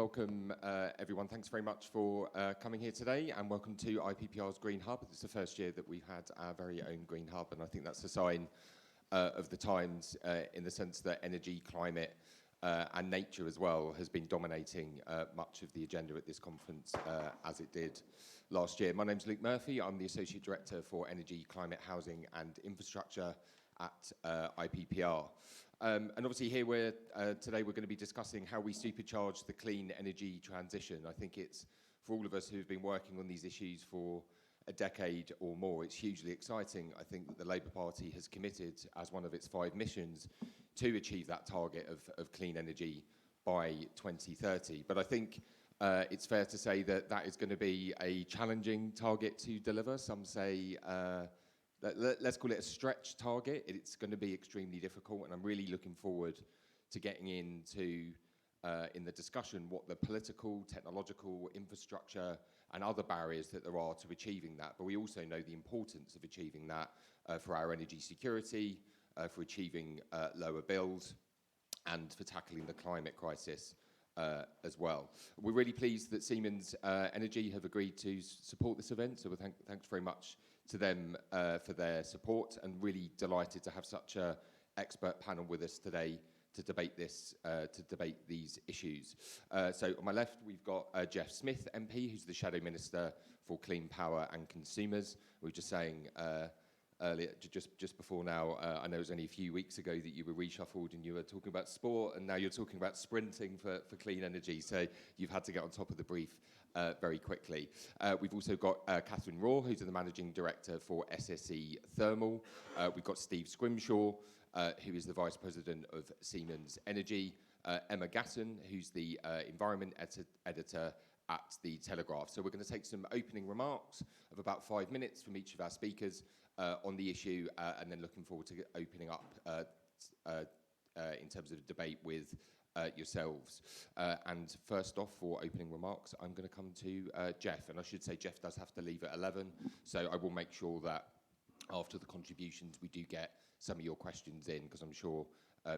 welcome everyone. Thanks very much for coming here today, and welcome to IPPR's Green Hub. It's the first year that we've had our very own Green Hub, and I think that's a sign of the times in the sense that energy, climate, and nature as well has been dominating much of the agenda at this conference as it did last year. My name's Luke Murphy. I'm the Associate Director for Energy, Climate, Housing and Infrastructure at IPPR. And obviously here today we're going to be discussing how we supercharge the clean energy transition. I think it's, for all of us who've been working on these issues for a decade or more, it's hugely exciting. I think that the Labour Party has committed as one of its 5 missions to achieve that target of clean energy by 2030. But I think it's fair to say that that is going to be a challenging target to deliver. Some say let's call it a stretch target. It's going to be extremely difficult, and I'm really looking forward to getting into, in the discussion, what the political, technological, infrastructure and other barriers that there are to achieving that. But we also know the importance of achieving that for our energy security, for achieving lower bills, and for tackling the climate crisis as well. We're really pleased that Siemens Energy have agreed to support this event, so thanks very much to them for their support, and really delighted to have such an expert panel with us today to debate these issues. So on my left we've got Jeff Smith MP, who's the Shadow Minister for Clean Power and Consumers. We were just saying earlier, just before now, I know it was only a few weeks ago that you were reshuffled and you were talking about sport, and now you're talking about sprinting for clean energy, so you've had to get on top of the brief very quickly. We've also got Catherine Raw, who's the Managing Director for SSE Thermal. We've got Steve Scrimshaw, who is the Vice President of Siemens Energy. Emma Gatten, who's the Environment Editor at the Telegraph. So we're going to take some opening remarks of about 5 minutes from each of our speakers on the issue, and then looking forward to opening up in terms of debate with yourselves. And first off, for opening remarks, I'm going to come to Jeff, and I should say Jeff does have to leave at 11, so I will make sure that after the contributions we do get some of your questions in, because I'm sure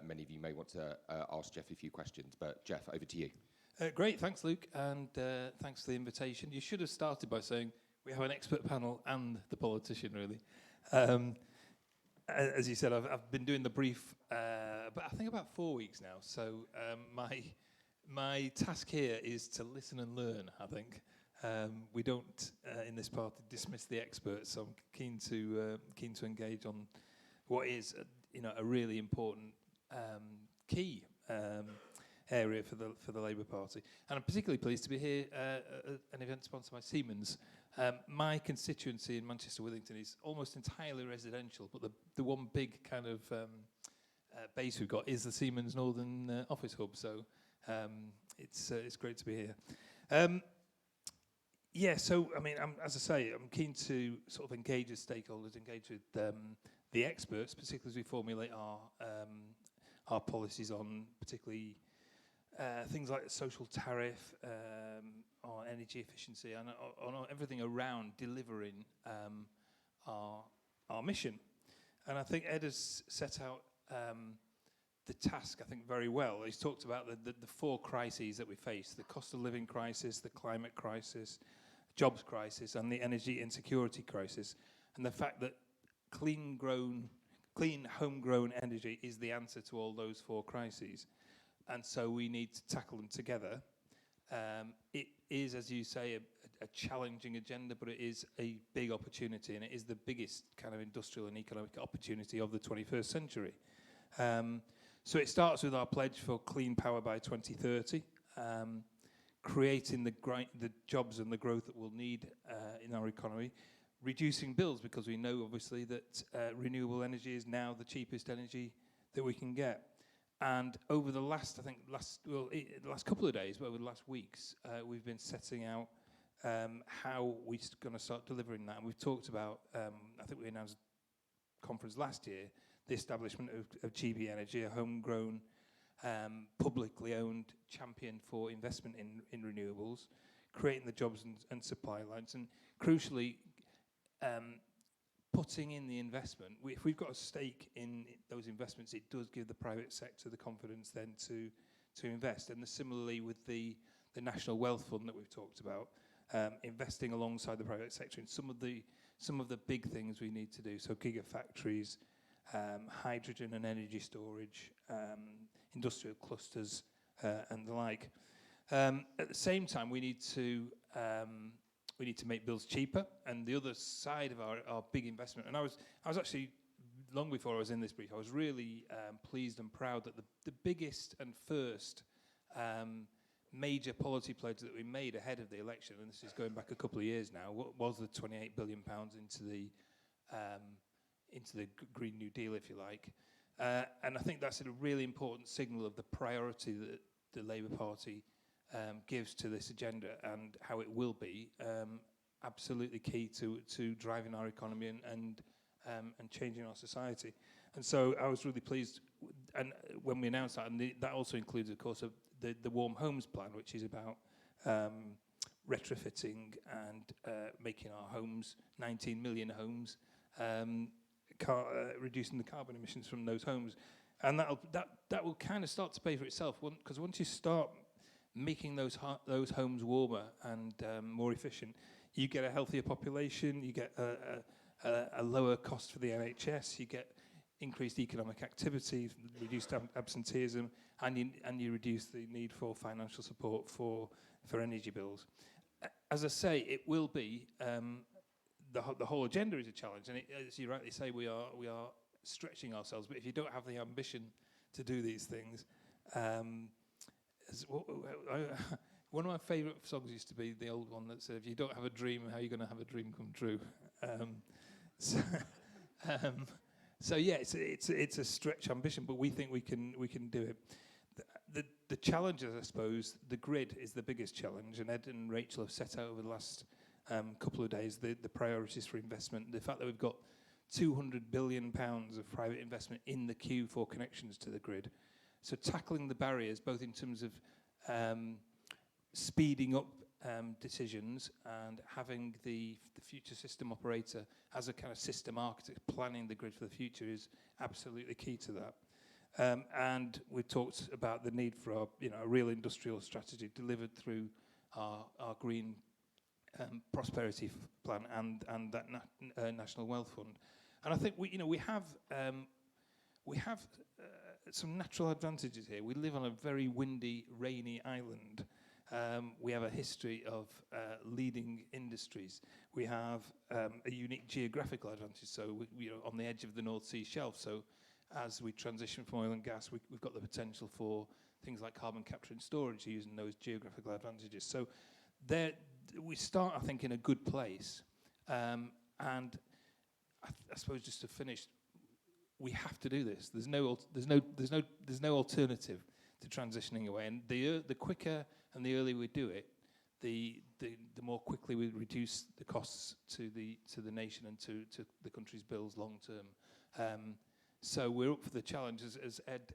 many of you may want to ask Jeff a few questions. But Jeff, over to you. Great, thanks Luke, and thanks for the invitation. You should have started by saying we have an expert panel and the politician, really. As you said, I've been doing the brief, but I think about 4 weeks now. So my task here is to listen and learn. I think we don't in this party dismiss the experts, so I'm keen to engage on what is a really important key area for the Labour Party. And I'm particularly pleased to be here at an event sponsored by Siemens. My constituency in Manchester Withington is almost entirely residential, but the one big kind of base we've got is the Siemens Northern Office Hub, so it's great to be here. Yeah, so I mean, as I say, I'm keen to sort of engage with stakeholders, engage with the experts, particularly as we formulate our policies on particularly things like social tariff, on energy efficiency, and on everything around delivering our mission. And I think Ed has set out the task, I think, very well. He's talked about the 4 crises that we face: the cost of living crisis, the climate crisis, jobs crisis, and the energy insecurity crisis. And the fact that clean homegrown energy is the answer to all those 4 crises. And so we need to tackle them together. It is, as you say, a challenging agenda, but it is a big opportunity, and it is the biggest kind of industrial and economic opportunity of the 21st century. So it starts with our pledge for clean power by 2030, creating the jobs and the growth that we'll need in our economy, reducing bills, because we know obviously that renewable energy is now the cheapest energy that we can get. And over the last couple of days, but over the last weeks, we've been setting out how we're going to start delivering that. And we've talked about, I think we announced at conference last year, the establishment of GB Energy, a homegrown, publicly owned champion for investment in renewables, creating the jobs and supply lines, and crucially, putting in the investment. If we've got a stake in those investments, it does give the private sector the confidence then to invest. And similarly with the the National Wealth Fund that we've talked about, investing alongside the private sector in some of the big things we need to do. So gigafactories, hydrogen and energy storage, industrial clusters, and the like. At the same time, we need to make builds cheaper. And the other side of our big investment, and I was actually, long before I was in this brief, I was really pleased and proud that the biggest and first major policy pledge that we made ahead of the election, and this is going back a couple of years now, was the £28 billion into the Green New Deal, if you like. And I think that's a really important signal of the priority that the Labour Party gives to this agenda, and how it will be absolutely key to driving our economy and changing our society. And so I was really pleased, and when we announced that, and that also includes, of course, the Warm Homes Plan, which is about retrofitting and making our homes, 19 million homes, reducing the carbon emissions from those homes. And that will kind of start to pay for itself, because once you start making those homes warmer and more efficient, you get a healthier population, you get a lower cost for the NHS, you get increased economic activity, reduced absenteeism, and you reduce the need for financial support for energy bills. As I say, it will be, the whole agenda is a challenge, and as you rightly say, we are stretching ourselves, but if you don't have the ambition to do these things, one of my favourite songs used to be the old one that said, if you don't have a dream, how are you going to have a dream come true? So yeah, it's a stretch ambition, but we think we can do it. The challenges, I suppose, the grid is the biggest challenge, and Ed and Rachel have set out over the last couple of days the priorities for investment. The fact that we've got £200 billion of private investment in the queue for connections to the grid. So tackling the barriers, both in terms of speeding up decisions and having the future system operator as a kind of system architect planning the grid for the future is absolutely key to that. And we've talked about the need for a real industrial strategy delivered through our green prosperity plan and that National Wealth Fund. And I think we have some natural advantages here. We live on a very windy, rainy island. We have a history of leading industries. We have a unique geographical advantage. So we're on the edge of the North Sea shelf. So as we transition from oil and gas, we've got the potential for things like carbon capture and storage using those geographical advantages. So we start, I think, in a good place. And I suppose just to finish, we have to do this. There's no alternative to transitioning away. And the quicker and the earlier we do it, the more quickly we reduce the costs to the nation and to the country's bills long term. So we're up for the challenge, as Ed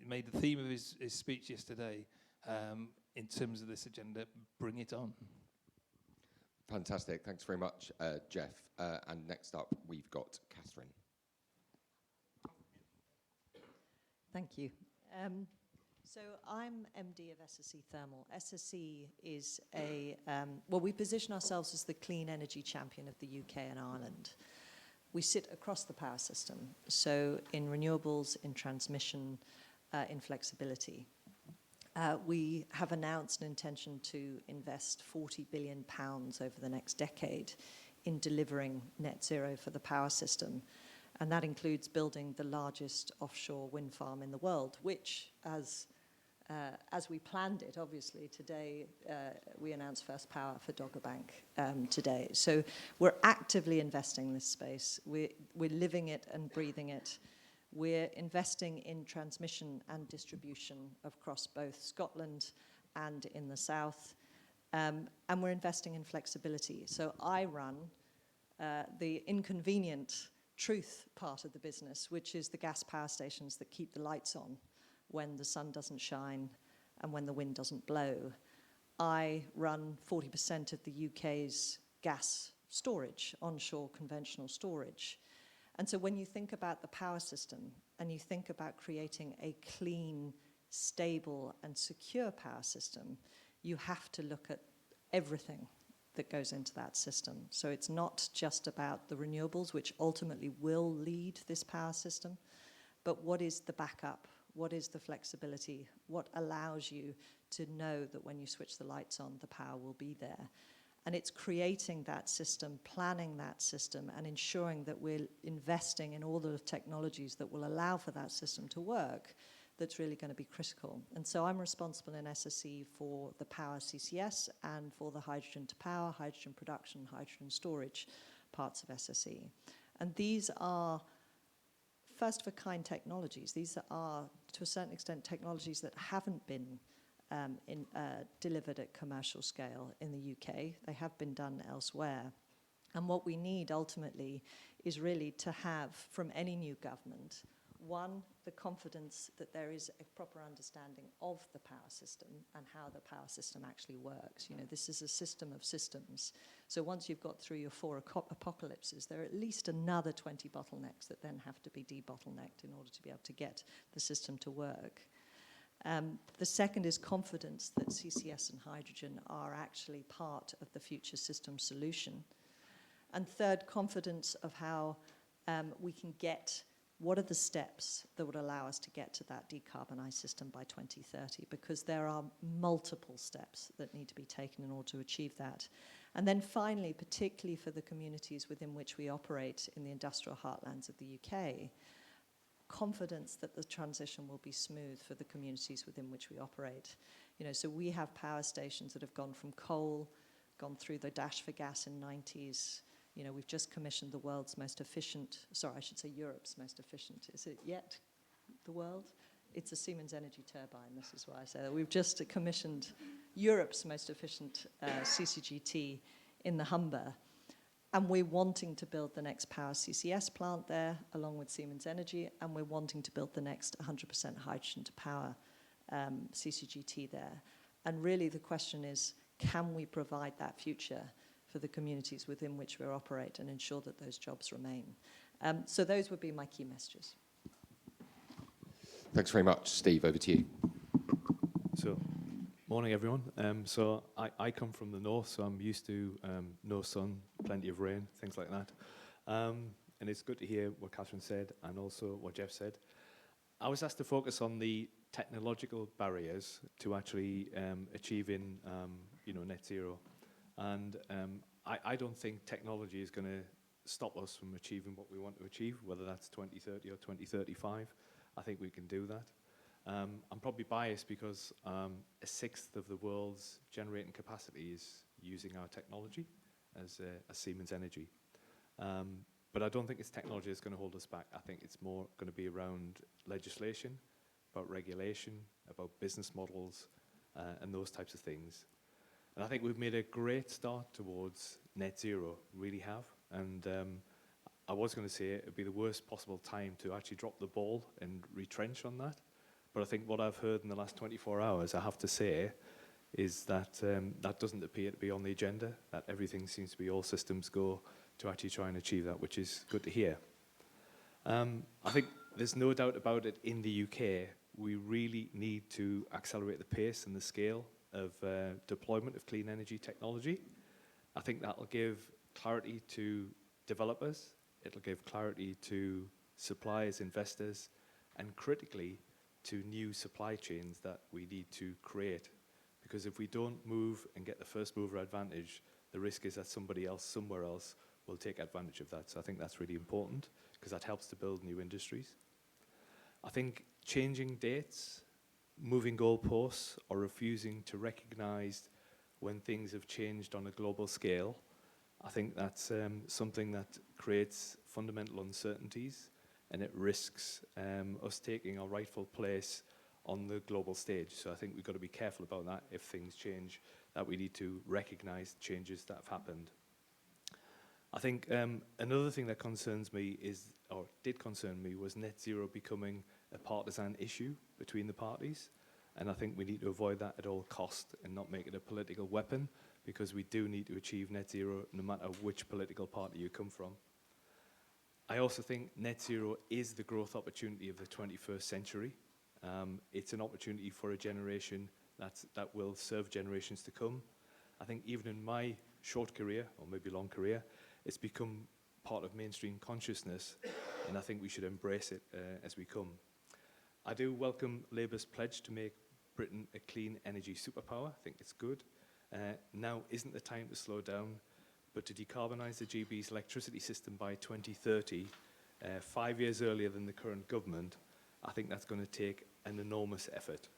made the theme of his speech yesterday. In terms of this agenda, bring it on. Fantastic. Thanks very much, Jeff. And next up, we've got Catherine. Thank you. So I'm MD of SSE Thermal. SSE is we position ourselves as the clean energy champion of the UK and Ireland. We sit across the power system, so in renewables, in transmission, in flexibility. We have announced an intention to invest £40 billion over the next decade in delivering net zero for the power system. And that includes building the largest offshore wind farm in the world, which, as we planned it, obviously, today we announced first power for Dogger Bank today. So we're actively investing in this space. We're living it and breathing it. We're investing in transmission and distribution across both Scotland and in the south. And we're investing in flexibility. So I run the inconvenient truth part of the business, which is the gas power stations that keep the lights on when the sun doesn't shine and when the wind doesn't blow. I run 40% of the UK's gas storage, onshore conventional storage. And so when you think about the power system and you think about creating a clean stable and secure power system, you have to look at everything that goes into that system. So it's not just about the renewables, which ultimately will lead this power system, but what is the backup? What is the flexibility? What allows you to know that when you switch the lights on, the power will be there? And it's creating that system, planning that system, and ensuring that we're investing in all the technologies that will allow for that system to work that's really going to be critical. And so I'm responsible in SSE for the power CCS and for the hydrogen to power, hydrogen production, hydrogen storage parts of SSE. And these are first-of-a-kind technologies. These are, to a certain extent, technologies that haven't been delivered at commercial scale in the UK. They have been done elsewhere. And what we need ultimately is really to have, from any new government, one, the confidence that there is a proper understanding of the power system and how the power system actually works. You know, this is a system of systems. So once you've got through your 4 apocalypses, there are at least another 20 bottlenecks that then have to be debottlenecked in order to be able to get the system to work. The second is confidence that CCS and hydrogen are actually part of the future system solution. And third, confidence of how we can get, what are the steps that would allow us to get to that decarbonised system by 2030? Because there are multiple steps that need to be taken in order to achieve that. And then finally, particularly for the communities within which we operate in the industrial heartlands of the UK, confidence that the transition will be smooth for the communities within which we operate. You know, so we have power stations that have gone from coal, gone through the dash for gas in the 90s. You know, we've just commissioned the world's most efficient, sorry, I should say Europe's most efficient. Is it yet the world? It's a Siemens energy turbine, this is why I say that. We've just commissioned Europe's most efficient CCGT in the Humber. And we're wanting to build the next power CCS plant there, along with Siemens Energy, and we're wanting to build the next 100% hydrogen to power CCGT there. And really the question is, can we provide that future for the communities within which we operate and ensure that those jobs remain? So those would be my key messages. Thanks very much. Steve, over to you. So, morning everyone. So I come from the north, so I'm used to no sun, plenty of rain, things like that. And it's good to hear what Catherine said and also what Jeff said. I was asked to focus on the technological barriers to actually achieving net zero. And I don't think technology is going to stop us from achieving what we want to achieve, whether that's 2030 or 2035. I think we can do that. I'm probably biased because a sixth of the world's generating capacity is using our technology as Siemens Energy. But I don't think it's technology that's going to hold us back. I think it's more going to be around legislation, about regulation, about business models, and those types of things. And I think we've made a great start towards net zero, really have. And I was going to say it would be the worst possible time to actually drop the ball and retrench on that. But I think what I've heard in the last 24 hours, I have to say, is that that doesn't appear to be on the agenda, that everything seems to be all systems go to actually try and achieve that, which is good to hear. I think there's no doubt about it, in the UK, we really need to accelerate the pace and the scale of deployment of clean energy technology. I think that will give clarity to developers, it'll give clarity to suppliers, investors, and critically to new supply chains that we need to create. Because if we don't move and get the first mover advantage, the risk is that somebody else, somewhere else, will take advantage of that. So I think that's really important, because that helps to build new industries. I think changing dates, moving goalposts, or refusing to recognize when things have changed on a global scale, I think that's something that creates fundamental uncertainties, and it risks us taking our rightful place on the global stage. So I think we've got to be careful about that. If things change, that we need to recognize changes that have happened. I think another thing that concerns me is, or did concern me, was net zero becoming a partisan issue between the parties. And I think we need to avoid that at all cost and not make it a political weapon, because we do need to achieve net zero no matter which political party you come from. I also think net zero is the growth opportunity of the 21st century. It's an opportunity for a generation that will serve generations to come. I think even in my short career, or maybe long career, it's become part of mainstream consciousness, and I think we should embrace it as we come. I do welcome Labour's pledge to make Britain a clean energy superpower. I think it's good. Now isn't the time to slow down, but to decarbonise the GB's electricity system by 2030, 5 years earlier than the current government. I think that's going to take an enormous effort.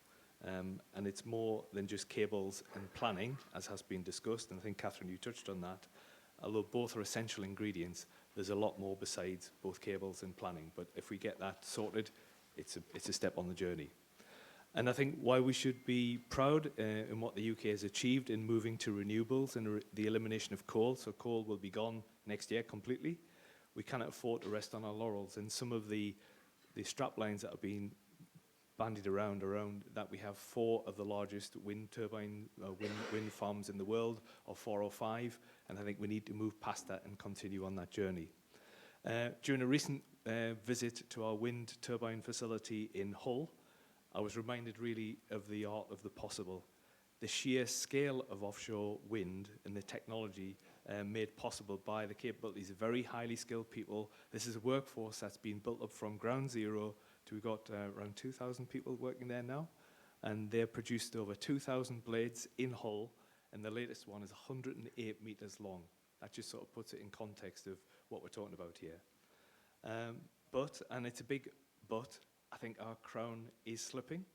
And it's more than just cables and planning, as has been discussed, and I think, Catherine, you touched on that. Although both are essential ingredients, there's a lot more besides both cables and planning. But if we get that sorted, it's a step on the journey. And I think why we should be proud in what the UK has achieved in moving to renewables and the elimination of coal. So coal will be gone next year completely. We cannot afford to rest on our laurels. And some of the strap lines that have been bandied around that we have 4 of the largest wind farms in the world, or 4 or 5, and I think we need to move past that and continue on that journey. During a recent visit to our wind turbine facility in Hull, I was reminded really of the art of the possible. The sheer scale of offshore wind and the technology made possible by the capabilities of very highly skilled people. This is a workforce that's been built up from ground zero to, we've got around 2,000 people working there now, and they've produced over 2,000 blades in Hull, and the latest one is 108 meters long. That just sort of puts it in context of what we're talking about here. But, and it's a big but, I think our crown is slipping.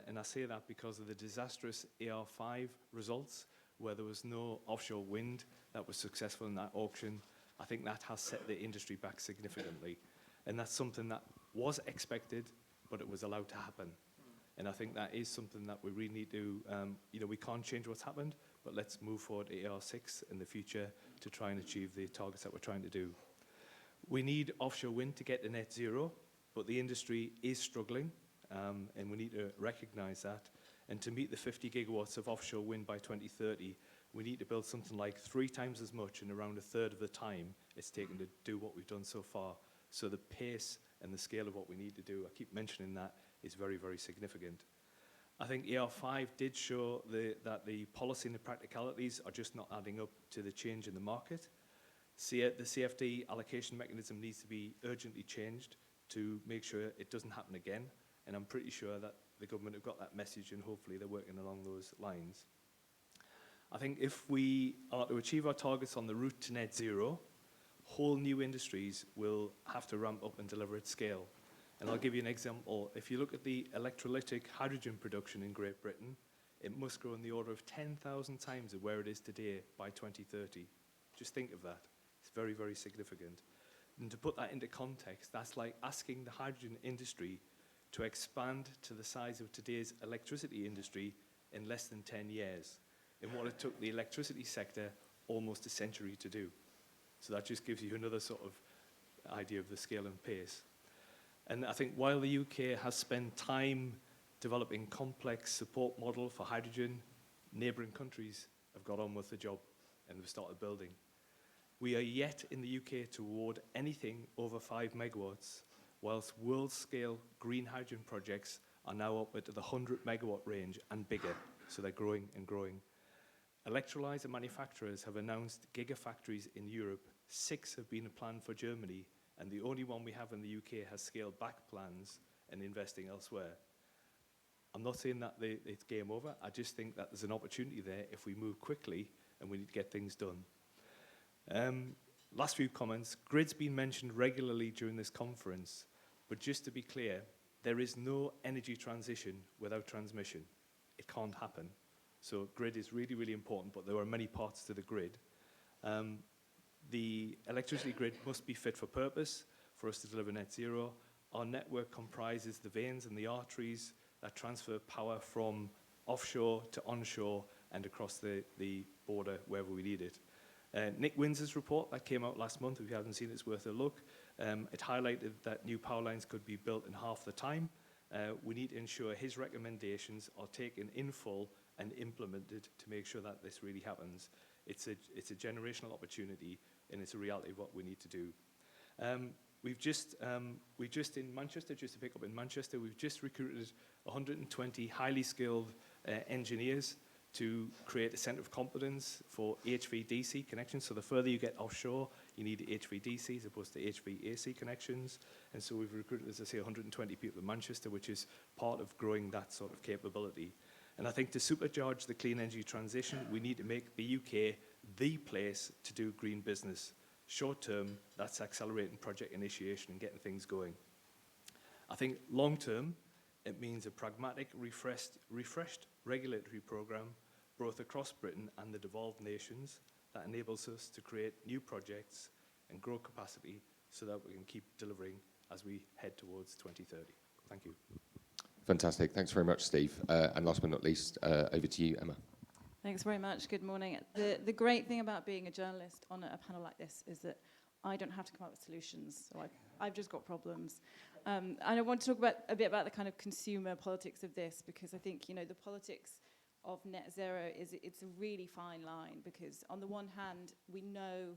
And I say that because of the disastrous AR5 results, where there was no offshore wind that was successful in that auction. I think that has set the industry back significantly. And that's something that was expected, but it was allowed to happen. And I think that is something that we really need to, we can't change what's happened, but let's move forward to AR6 in the future to try and achieve the targets that we're trying to do. We need offshore wind to get to net zero, but the industry is struggling. And we need to recognise that. And to meet the 50 gigawatts of offshore wind by 2030, we need to build something like 3 times as much in around a third of the time it's taken to do what we've done so far. So the pace and the scale of what we need to do, I keep mentioning that, is very, very significant. I think AR5 did show that the policy and the practicalities are just not adding up to the change in the market. The CFD allocation mechanism needs to be urgently changed to make sure it doesn't happen again. And I'm pretty sure that the government have got that message, and hopefully they're working along those lines. I think if we are to achieve our targets on the route to net zero, whole new industries will have to ramp up and deliver at scale. And I'll give you an example. If you look at the electrolytic hydrogen production in Great Britain, it must grow in the order of 10,000 times of where it is today by 2030. Just think of that. It's very, very significant. And to put that into context, that's like asking the hydrogen industry to expand to the size of today's electricity industry in less than 10 years, in what it took the electricity sector almost a century to do. So that just gives you another sort of idea of the scale and pace. And I think while the UK has spent time developing complex support model for hydrogen, neighbouring countries have got on with the job and have started building. We are yet in the UK to award anything over 5 megawatts, whilst world-scale green hydrogen projects are now up into the 100 megawatt range and bigger, so they're growing and growing. Electrolyzer manufacturers have announced gigafactories in Europe. 6 have been planned for Germany, and the only one we have in the UK has scaled back plans and investing elsewhere. I'm not saying that it's game over. I just think that there's an opportunity there if we move quickly, and we need to get things done. Last few comments. Grid's been mentioned regularly during this conference, but just to be clear, there is no energy transition without transmission. It can't happen. So grid is really, really important, but there are many parts to the grid. The electricity grid must be fit for purpose for us to deliver net zero. Our network comprises the veins and the arteries that transfer power from offshore to onshore and across the border wherever we need it. Nick Windsor's report that came out last month, if you haven't seen it, it's worth a look. It highlighted that new power lines could be built in half the time. We need to ensure his recommendations are taken in full and implemented to make sure that this really happens. It's a generational opportunity, and it's a reality of what we need to do. we've just in Manchester, just to pick up in Manchester, we've just recruited 120 highly skilled engineers to create a centre of competence for HVDC connections. So the further you get offshore, you need HVDC as opposed to HVAC connections. And so we've recruited, as I say, 120 people in Manchester, which is part of growing that sort of capability. And I think to supercharge the clean energy transition, we need to make the UK the place to do green business. Short term, that's accelerating project initiation and getting things going. I think long term, it means a pragmatic, refreshed regulatory programme, both across Britain and the devolved nations, that enables us to create new projects and grow capacity so that we can keep delivering as we head towards 2030. Thank you. Fantastic. Thanks very much, Steve. And last but not least, over to you, Emma. Thanks very much. Good morning. The great thing about being a journalist on a panel like this is that I don't have to come up with solutions. So I've just got problems. And I want to talk a bit about the kind of consumer politics of this, because I think, the politics of net zero it's a really fine line, because on the one hand, we know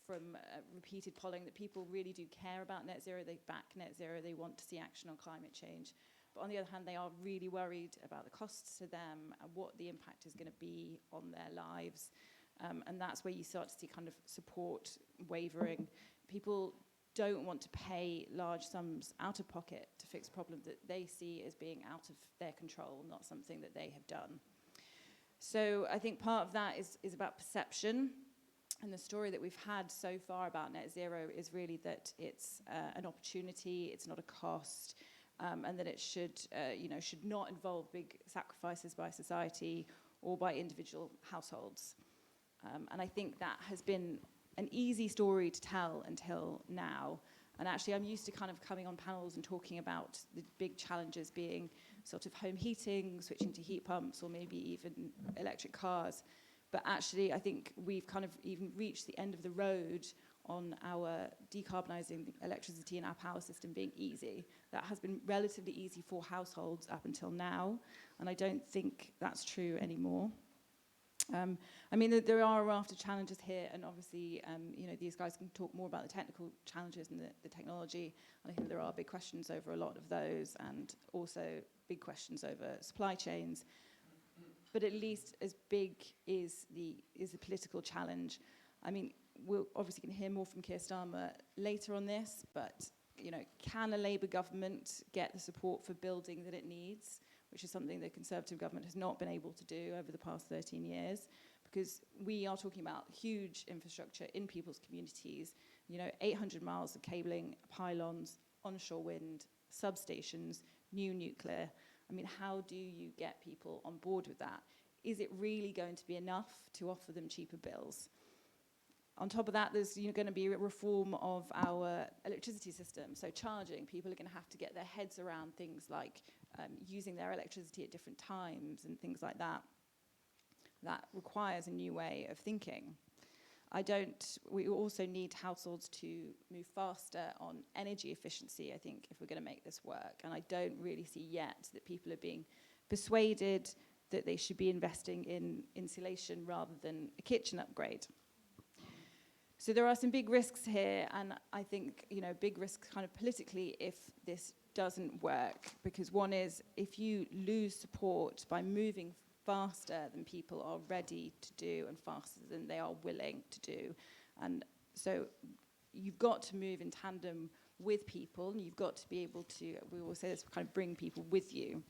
from repeated polling that people really do care about net zero. They back net zero. They want to see action on climate change. But on the other hand, they are really worried about the costs to them and what the impact is going to be on their lives. And that's where you start to see kind of support wavering. People don't want to pay large sums out of pocket to fix a problem that they see as being out of their control, not something that they have done. So I think part of that is about perception. And the story that we've had so far about net zero is really that it's an opportunity, it's not a cost. And that it should not involve big sacrifices by society or by individual households. And I think that has been an easy story to tell until now. And actually, I'm used to kind of coming on panels and talking about the big challenges being sort of home heating, switching to heat pumps, or maybe even electric cars. But actually, I think we've kind of even reached the end of the road on our decarbonising electricity in our power system being easy. That has been relatively easy for households up until now, and I don't think that's true anymore. I mean, there are a raft of challenges here, and obviously, these guys can talk more about the technical challenges and the technology, and I think there are big questions over a lot of those, and also big questions over supply chains. But at least as big is the political challenge. I mean, we're obviously going to hear more from Keir Starmer later on this, but can a Labour government get the support for building that it needs, which is something the Conservative government has not been able to do over the past 13 years, because we are talking about huge infrastructure in people's communities, 800 miles of cabling, pylons, onshore wind, substations, new nuclear. I mean, how do you get people on board with that? Is it really going to be enough to offer them cheaper bills? On top of that, there's going to be a reform of our electricity system. So charging, people are going to have to get their heads around things like using their electricity at different times and things like that. That requires a new way of thinking. We also need households to move faster on energy efficiency, I think, if we're going to make this work. And I don't really see yet that people are being persuaded that they should be investing in insulation rather than a kitchen upgrade. So there are some big risks here, and I think, big risks kind of politically if this doesn't work, because one is if you lose support by moving faster than people are ready to do and faster than they are willing to do. And so you've got to move in tandem with people, and you've got to be able to, we always say this, kind of bring people with you.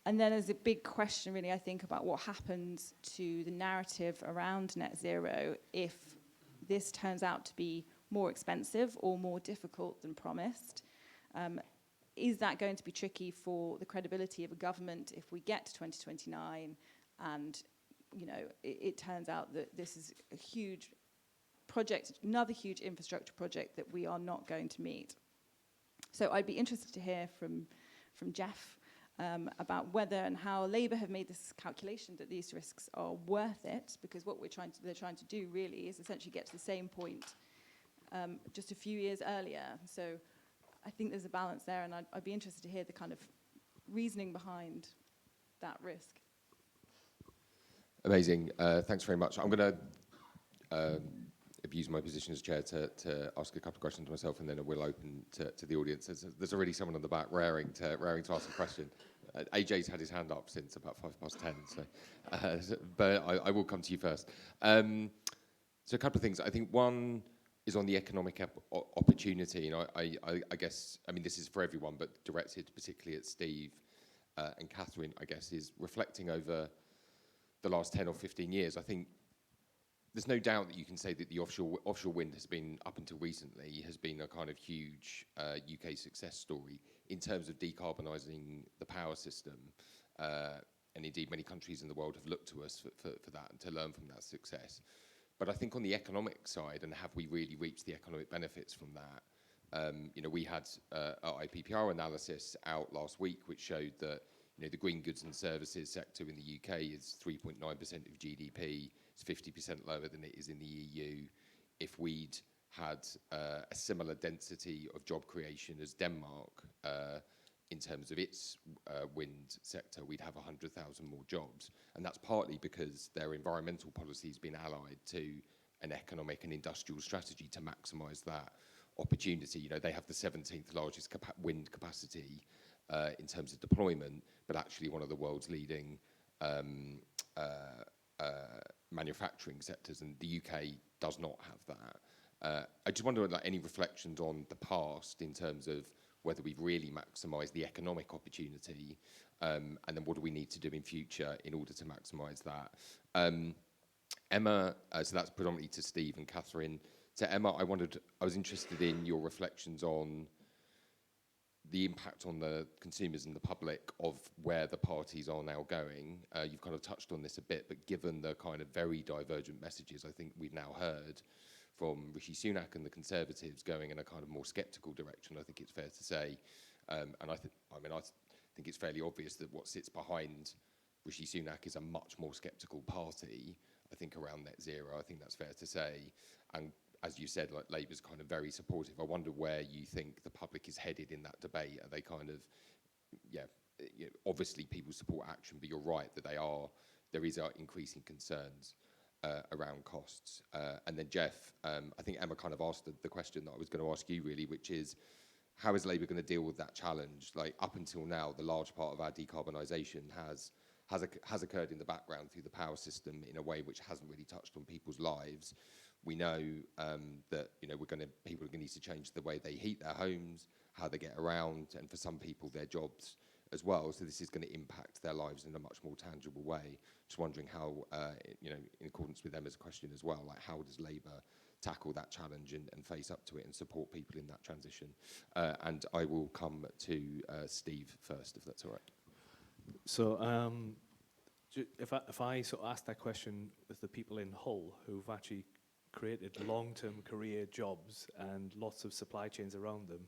And then there's a big question, really, I think, about what happens to the narrative around net zero if this turns out to be more expensive or more difficult than promised. Is that going to be tricky for the credibility of a government if we get to 2029 and it turns out that this is a huge project, another huge infrastructure project that we are not going to meet? So I'd be interested to hear from Jeff about whether and how Labour have made this calculation that these risks are worth it, because what they're trying to do really is essentially get to the same point just a few years earlier. So I think there's a balance there, and I'd be interested to hear the kind of reasoning behind that risk. Amazing. Thanks very much. I'm going to have used my position as chair to ask a couple of questions myself, and then I will open to the audience. There's already someone on the back raring to ask a question. AJ's had his hand up since about 10:05, so but I will come to you first. So a couple of things. I think one is on the economic opportunity, and I guess, I mean, this is for everyone, but directed particularly at Steve and Catherine, I guess, is reflecting over the last 10 or 15 years. I think there's no doubt that you can say that the offshore wind has been, up until recently, has been a kind of huge UK success story in terms of decarbonising the power system. And indeed, many countries in the world have looked to us for that and to learn from that success. But I think on the economic side, and have we really reaped the economic benefits from that? You know, we had our IPPR analysis out last week, which showed that, you know, the green goods and services sector in the UK is 3.9% of GDP. It's 50% lower than it is in the EU. If we'd had a similar density of job creation as Denmark in terms of its wind sector, we'd have 100,000 more jobs. And that's partly because their environmental policy has been allied to an economic and industrial strategy to maximise that opportunity. You know, they have the 17th largest wind capacity in terms of deployment, but actually one of the world's leading manufacturing sectors, and the UK does not have that. I just wonder, like, any reflections on the past in terms of whether we've really maximised the economic opportunity, and then what do we need to do in future in order to maximise that? Emma, so that's predominantly to Steve and Catherine. To Emma, I was interested in your reflections on the impact on the consumers and the public of where the parties are now going. You've kind of touched on this a bit, but given the kind of very divergent messages I think we've now heard from Rishi Sunak and the Conservatives going in a kind of more sceptical direction, I think it's fair to say, and I think it's fairly obvious that what sits behind Rishi Sunak is a much more sceptical party, I think, around net zero. I think that's fair to say. And as you said, like, Labour's kind of very supportive. I wonder where you think the public is headed in that debate. Are they kind of, obviously people support action, but you're right that there is increasing concerns around costs. And then Jeff, I think Emma kind of asked the question that I was going to ask you really, which is, how is Labour going to deal with that challenge? Like, up until now, the large part of our decarbonisation has occurred in the background through the power system in a way which hasn't really touched on people's lives. We know that, you know, people are going to need to change the way they heat their homes, how they get around, and for some people, their jobs as well. So this is going to impact their lives in a much more tangible way. Just wondering how, you know, in accordance with Emma's question as well, like, how does Labour tackle that challenge and face up to it and support people in that transition? And I will come to Steve first, if that's all right. So if I sort of ask that question with the people in Hull who've actually created long-term career jobs and lots of supply chains around them,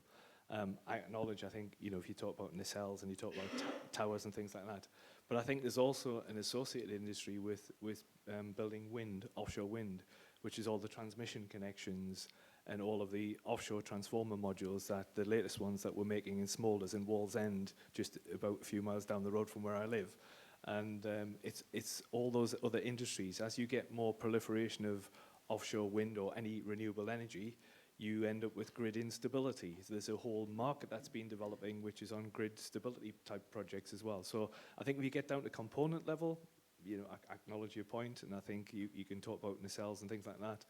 I acknowledge, I think, you know, if you talk about nacelles and you talk about towers and things like that, but I think there's also an associated industry with building wind, offshore wind, which is all the transmission connections and all of the offshore transformer modules, that the latest ones that we're making in Smolders in Wallsend, just about a few miles down the road from where I live. And it's all those other industries. As you get more proliferation of offshore wind or any renewable energy, you end up with grid instability. So there's a whole market that's been developing which is on grid stability type projects as well. So I think if you get down to component level, you know, I acknowledge your point, and I think you can talk about nacelles and things like that.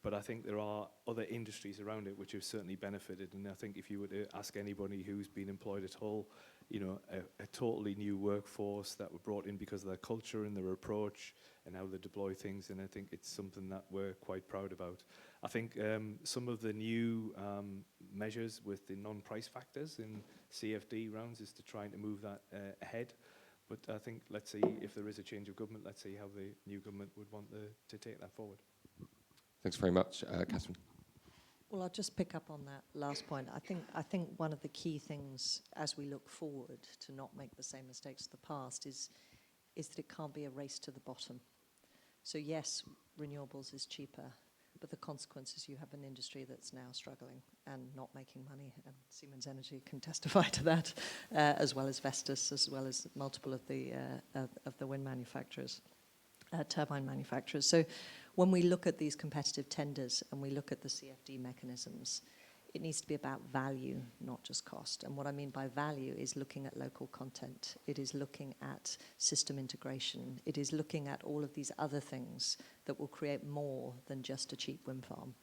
But I think there are other industries around it which have certainly benefited. And I think if you were to ask anybody who's been employed at Hull, you know, a totally new workforce that were brought in because of their culture and their approach and how they deploy things, and I think it's something that we're quite proud about. I think some of the new measures with the non-price factors in CFD rounds is to trying to move that ahead. But I think, let's see, if there is a change of government, let's see how the new government would want to take that forward. Thanks very much, Catherine. Well, I'll just pick up on that last point. I think one of the key things as we look forward to not make the same mistakes of the past is that it can't be a race to the bottom. So yes, renewables is cheaper, but the consequence is you have an industry that's now struggling and not making money, and Siemens Energy can testify to that, as well as Vestas, as well as multiple of the wind manufacturers, turbine manufacturers. So when we look at these competitive tenders and we look at the CFD mechanisms, it needs to be about value, not just cost. And what I mean by value is looking at local content. It is looking at system integration. It is looking at all of these other things that will create more than just a cheap wind farm.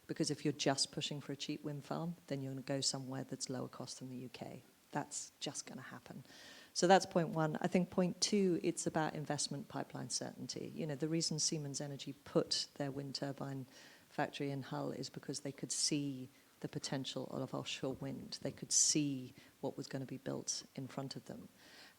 Because if you're just pushing for a cheap wind farm, then you're going to go somewhere that's lower cost than the UK. That's just going to happen. So that's point one. I think point two, it's about investment pipeline certainty. You know, the reason Siemens Energy put their wind turbine factory in Hull is because they could see the potential of offshore wind. They could see what was going to be built in front of them.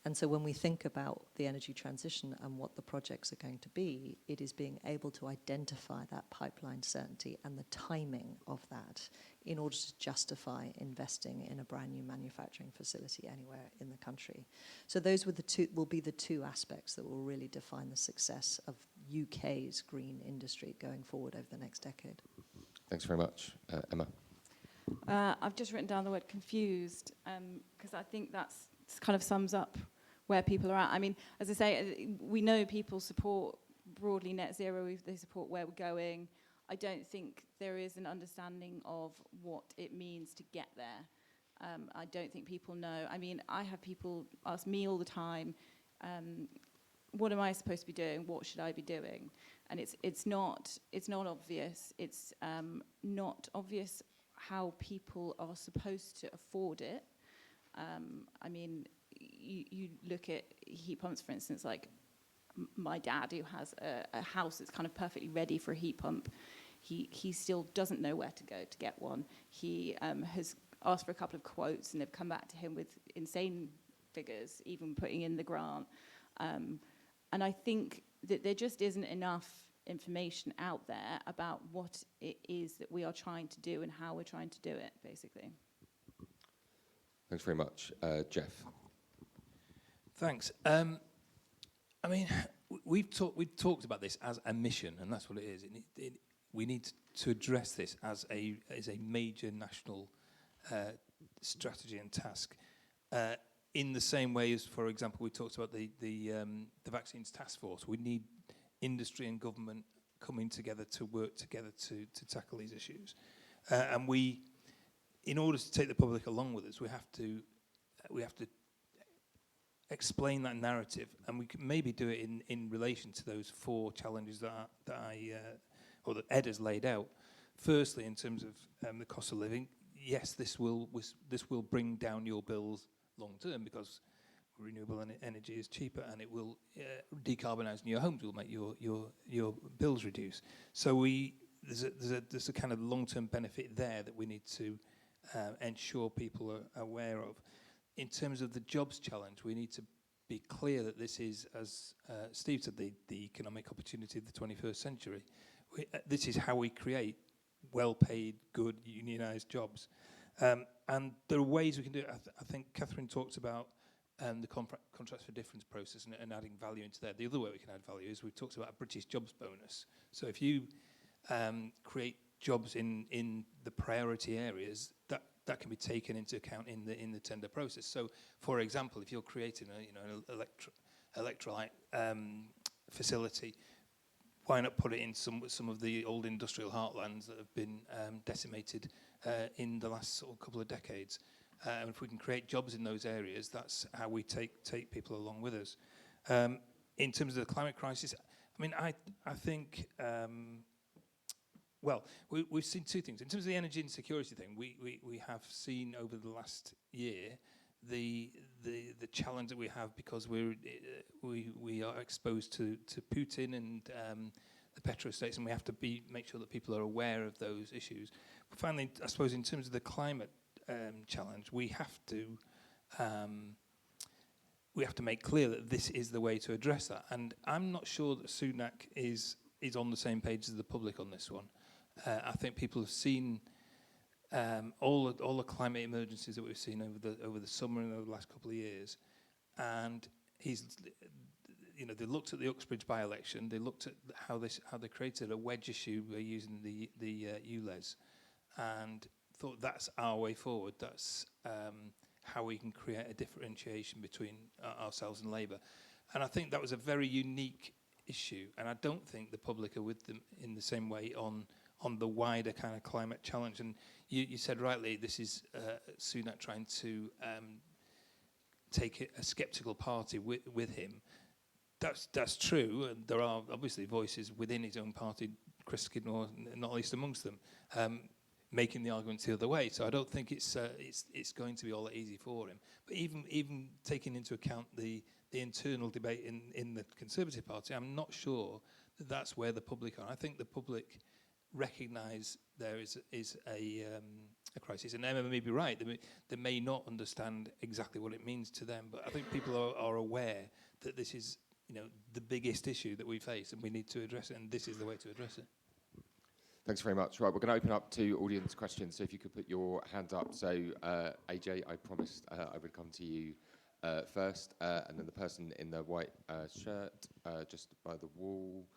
And so when we think about the energy transition and what the projects are going to be, it is being able to identify that pipeline certainty and the timing of that in order to justify investing in a brand new manufacturing facility anywhere in the country. So those will be the two aspects that will really define the success of UK's green industry going forward over the next decade. Thanks very much. Emma? I've just written down the word confused, because I think that's kind of sums up where people are at. I mean, as I say, we know people support broadly net zero, they support where we're going. I don't think there is an understanding of what it means to get there. I don't think people know. I mean, I have people ask me all the time, what am I supposed to be doing? What should I be doing? And it's not obvious. It's not obvious how people are supposed to afford it. I mean, you look at heat pumps, for instance, like my dad, who has a house that's kind of perfectly ready for a heat pump. He still doesn't know where to go to get one. He has asked for a couple of quotes, and they've come back to him with insane figures, even putting in the grant. And I think that there just isn't enough information out there about what it is that we are trying to do and how we're trying to do it, basically. Thanks very much. Jeff? Thanks. I mean, we've talked about this as a mission, and that's what it is. We need to address this as a major national strategy and task. In the same way as, for example, we talked about the vaccines task force. We need industry and government coming together to work together to tackle these issues. And we, in order to take the public along with us, we have to explain that narrative, and we can maybe do it in relation to those four challenges that Ed has laid out. Firstly, in terms of the cost of living, yes, this will bring down your bills long term because renewable energy is cheaper, and it will decarbonising your homes will make your bills reduce. So there's a kind of long-term benefit there that we need to ensure people are aware of. In terms of the jobs challenge, we need to be clear that this is, as Steve said, the economic opportunity of the 21st century. This is how we create well-paid, good, unionised jobs. And there are ways we can do it. I think Catherine talked about the contracts for difference process and adding value into there. The other way we can add value is we've talked about a British jobs bonus. So if you create jobs in the priority areas, that can be taken into account in the tender process. So, for example, if you're creating an electrolyte facility, why not put it in some of the old industrial heartlands that have been decimated in the last sort of couple of decades? And if we can create jobs in those areas, that's how we take people along with us. In terms of the climate crisis, I mean, I think. Well, we've seen two things. In terms of the energy insecurity thing, we have seen over the last year the challenge that we have because we are exposed to Putin and the petrostates, and we have to make sure that people are aware of those issues. But finally, I suppose in terms of the climate challenge, we have to make clear that this is the way to address that. And I'm not sure that Sunak is on the same page as the public on this one. I think people have seen all the climate emergencies that we've seen over the summer and over the last couple of years, and they looked at the Uxbridge by-election. They looked at how they created a wedge issue using the ULEZ, and thought that's our way forward. That's how we can create a differentiation between ourselves and Labour, and I think that was a very unique issue, and I don't think the public are with them in the same way on the wider kind of climate challenge. And you said rightly, this is Sunak trying to take a sceptical party with him. That's true, and there are obviously voices within his own party, Chris Skidmore not least amongst them, making the arguments the other way. So I don't think it's going to be all that easy for him. But even taking into account the internal debate in the Conservative Party, I'm not sure that that's where the public are. I think the public recognise there is a crisis, and Emma may be right. They may not understand exactly what it means to them, but I think people are aware that this is, the biggest issue that we face, and we need to address it, and this is the way to address it. Thanks very much. Right, we're going to open up to audience questions, so if you could put your hand up. So, AJ, I promised I would come to you first, and then the person in the white shirt just by the wall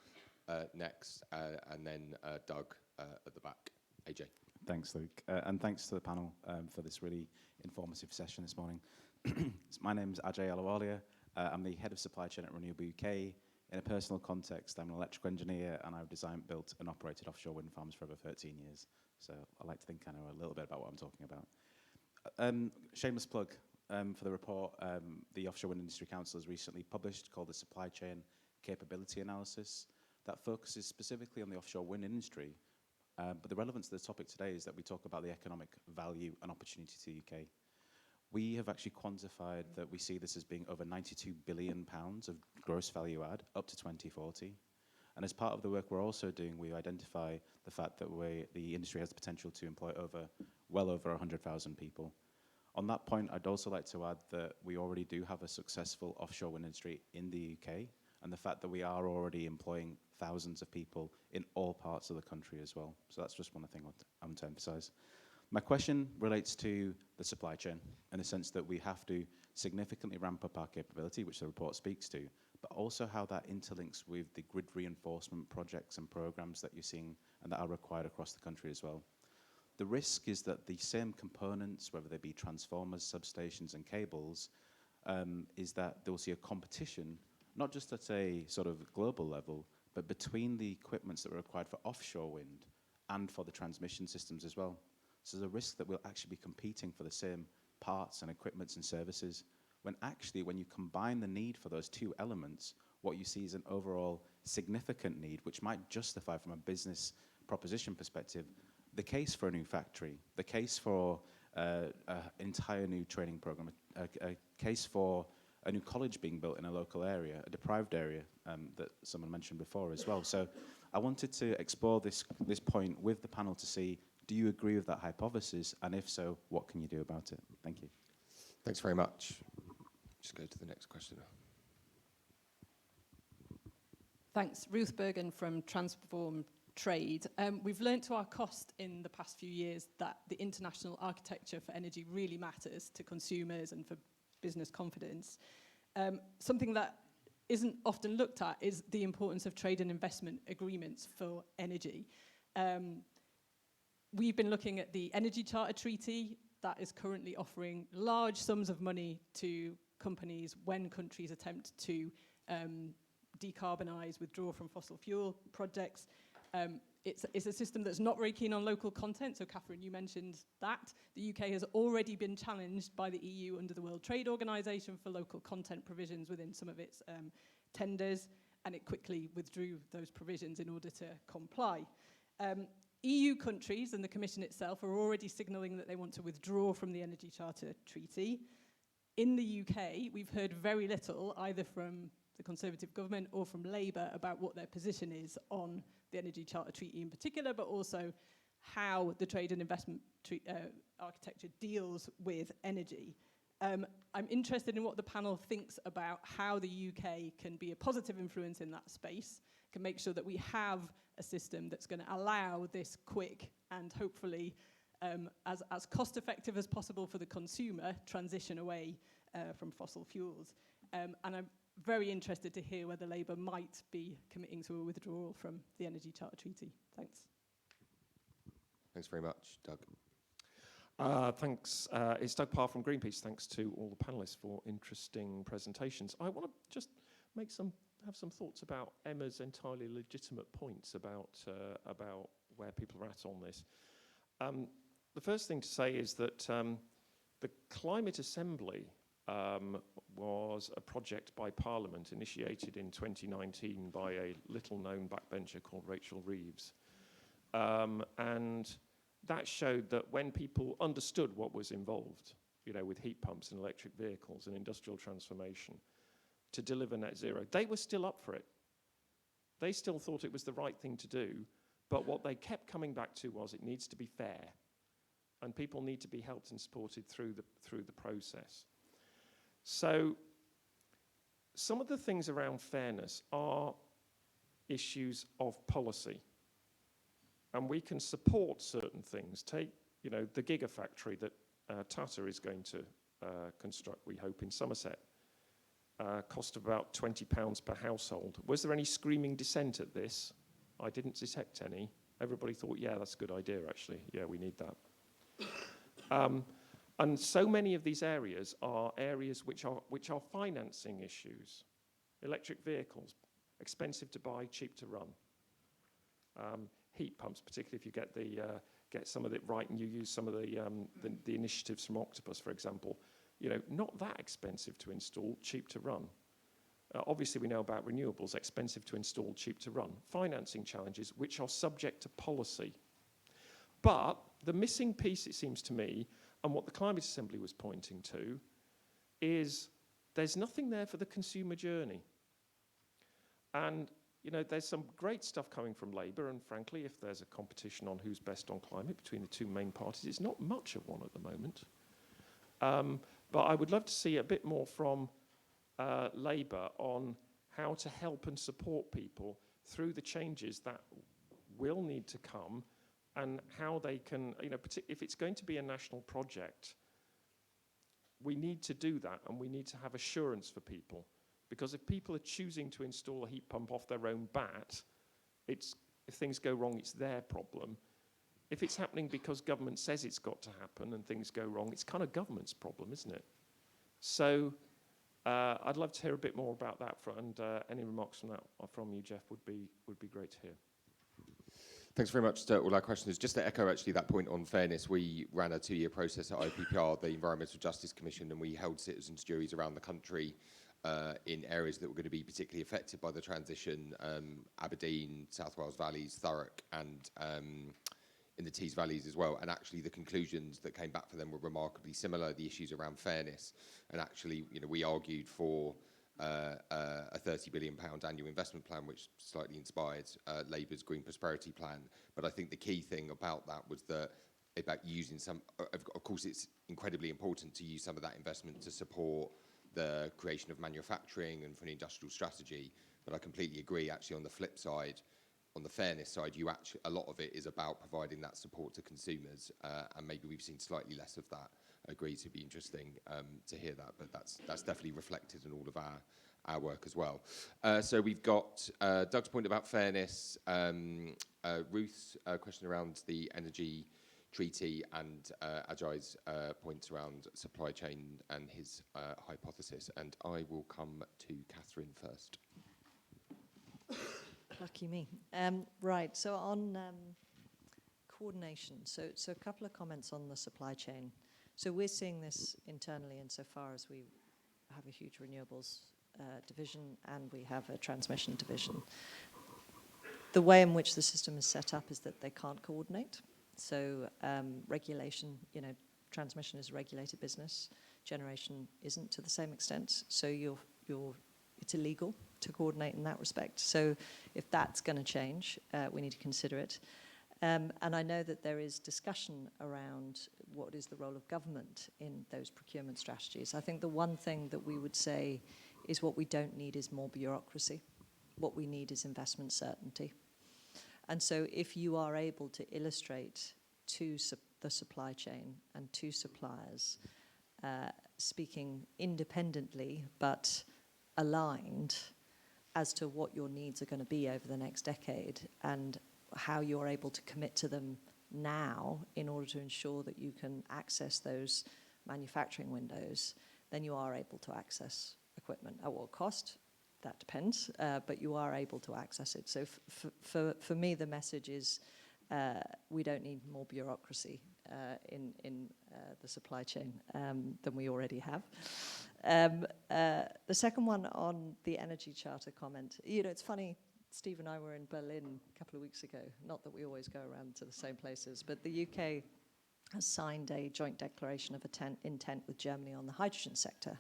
next, and then Doug at the back. AJ. Thanks, Luke. And thanks to the panel for this really informative session this morning. My name's Ajay Alawalia. I'm the head of supply chain at Renewable UK. In a personal context, I'm an electrical engineer, and I've designed, built, and operated offshore wind farms for over 13 years. So I like to think I know a little bit about what I'm talking about. Shameless plug for the report. The Offshore Wind Industry Council has recently published, called the Supply Chain Capability Analysis, that focuses specifically on the offshore wind industry. But the relevance of the topic today is that we talk about the economic value and opportunity to the UK. We have actually quantified that we see this as being over £92 billion of gross value add up to 2040. And as part of the work we're also doing, we identify the fact that the industry has the potential to employ well over 100,000 people. On that point, I'd also like to add that we already do have a successful offshore wind industry in the UK, and the fact that we are already employing thousands of people in all parts of the country as well. So that's just one thing I want to emphasize. My question relates to the supply chain, in the sense that we have to significantly ramp up our capability, which the report speaks to, but also how that interlinks with the grid reinforcement projects and programs that you're seeing and that are required across the country as well. The risk is that the same components, whether they be transformers, substations, and cables, is that there will see a competition, not just at a sort of global level, but between the equipments that are required for offshore wind and for the transmission systems as well. So there's a risk that we'll actually be competing for the same parts and equipments and services, when actually, when you combine the need for those two elements, what you see is an overall significant need, which might justify from a business proposition perspective, the case for a new factory, the case for an entire new training program, a case for a new college being built in a local area, a deprived area that someone mentioned before as well. So I wanted to explore this point with the panel to see, do you agree with that hypothesis? And if so, what can you do about it? Thank you. Thanks very much. Just go to the next question. Thanks. Ruth Bergen from Transform Trade. We've learnt to our cost in the past few years that the international architecture for energy really matters to consumers and for business confidence. Something that isn't often looked at is the importance of trade and investment agreements for energy. We've been looking at the Energy Charter Treaty that is currently offering large sums of money to companies when countries attempt to decarbonise, withdraw from fossil fuel projects. It's a system that's not very keen on local content, so Catherine, you mentioned that. The UK has already been challenged by the EU under the World Trade Organization for local content provisions within some of its tenders, and it quickly withdrew those provisions in order to comply. EU countries and the Commission itself are already signalling that they want to withdraw from the Energy Charter Treaty. In the UK, we've heard very little, either from the Conservative government or from Labour, about what their position is on the Energy Charter Treaty in particular, but also how the trade and investment architecture deals with energy. I'm interested in what the panel thinks about how the UK can be a positive influence in that space, can make sure that we have a system that's going to allow this quick and hopefully as cost effective as possible for the consumer transition away from fossil fuels. And I'm very interested to hear whether Labour might be committing to a withdrawal from the Energy Charter Treaty. Thanks. Thanks very much. Doug. Thanks. It's Doug Parr from Greenpeace. Thanks to all the panellists for interesting presentations. I want to just make some have some thoughts about Emma's entirely legitimate points about where people are at on this. The first thing to say is that the Climate Assembly was a project by Parliament initiated in 2019 by a little-known backbencher called Rachel Reeves. And that showed that when people understood what was involved, with heat pumps and electric vehicles and industrial transformation, to deliver net zero, they were still up for it. They still thought it was the right thing to do, but what they kept coming back to was it needs to be fair, and people need to be helped and supported through the process. So some of the things around fairness are issues of policy, and we can support certain things. Take, the gigafactory that Tata is going to construct, we hope, in Somerset. Cost of about £20 per household. Was there any screaming dissent at this? I didn't detect any. Everybody thought, yeah, that's a good idea, actually. Yeah, we need that. And so many of these areas are areas which are financing issues. Electric vehicles, expensive to buy, cheap to run. Heat pumps, particularly if you get some of it right and you use some of the initiatives from Octopus, for example. Not that expensive to install, cheap to run. Obviously, we know about renewables, expensive to install, cheap to run. Financing challenges, which are subject to policy. But the missing piece, it seems to me, and what the Climate Assembly was pointing to, is there's nothing there for the consumer journey. And, there's some great stuff coming from Labour, and frankly, if there's a competition on who's best on climate between the two main parties, it's not much of one at the moment. But I would love to see a bit more from Labour on how to help and support people through the changes that will need to come, and how they can, if it's going to be a national project, we need to do that, and we need to have assurance for people. Because if people are choosing to install a heat pump off their own bat, if things go wrong, it's their problem. If it's happening because government says it's got to happen and things go wrong, it's kind of government's problem, isn't it? So I'd love to hear a bit more about that, and any remarks from you, Jeff, would be great to hear. Thanks very much to all our questioners. Just to echo actually that point on fairness, we ran a 2-year process at IPPR, the Environmental Justice Commission, and we held citizens' juries around the country in areas that were going to be particularly affected by the transition, Aberdeen, South Wales Valleys, Thurrock, and in the Tees Valleys as well. And actually the conclusions that came back for them were remarkably similar, the issues around fairness. And actually, we argued for a £30 billion annual investment plan, which slightly inspired Labour's Green Prosperity Plan. But I think the key thing about that was about using some, of course it's incredibly important to use some of that investment to support the creation of manufacturing and for an industrial strategy. But I completely agree, actually, on the flip side, on the fairness side, a lot of it is about providing that support to consumers, and maybe we've seen slightly less of that. I agree, it'd be interesting to hear that, but that's definitely reflected in all of our work as well. So we've got Doug's point about fairness, Ruth's question around the energy treaty, and Ajay's points around supply chain and his hypothesis. And I will come to Catherine first. Lucky me. Right, so on coordination, so a couple of comments on the supply chain. So we're seeing this internally insofar as we have a huge renewables division and we have a transmission division. The way in which the system is set up is that they can't coordinate. So regulation, transmission is a regulated business, generation isn't to the same extent. So it's illegal to coordinate in that respect. So if that's going to change, we need to consider it. And I know that there is discussion around what is the role of government in those procurement strategies. I think the one thing that we would say is what we don't need is more bureaucracy. What we need is investment certainty. And so if you are able to illustrate to the supply chain and to suppliers, speaking independently but aligned as to what your needs are going to be over the next decade and how you're able to commit to them now in order to ensure that you can access those manufacturing windows, then you are able to access equipment. At what cost? that depends, but you are able to access it. So for me, the message is we don't need more bureaucracy in the supply chain than we already have. The second one on the energy charter comment, it's funny, Steve and I were in Berlin a couple of weeks ago, not that we always go around to the same places, but the UK has signed a joint declaration of intent with Germany on the hydrogen sector.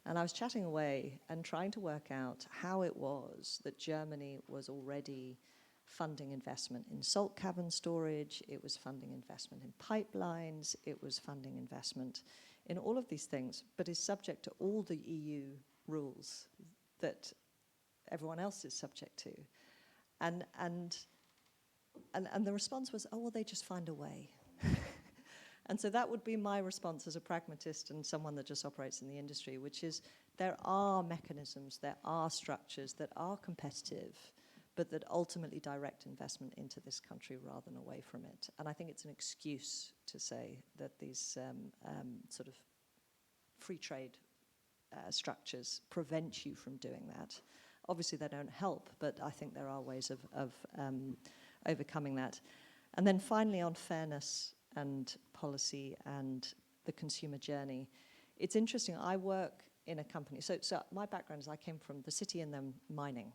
And I was chatting away and trying to work out how it was that Germany was already funding investment in salt cavern storage, it was funding investment in pipelines, it was funding investment in all of these things, but is subject to all the EU rules that everyone else is subject to. And the response was, oh, well, they just find a way. And so that would be my response as a pragmatist and someone that just operates in the industry, which is there are mechanisms, there are structures that are competitive, but that ultimately direct investment into this country rather than away from it. And I think it's an excuse to say that these sort of free trade structures prevent you from doing that. Obviously, they don't help, but I think there are ways of overcoming that. And then finally, on fairness and policy and the consumer journey, it's interesting. I work in a company. So my background is I came from the city and then mining.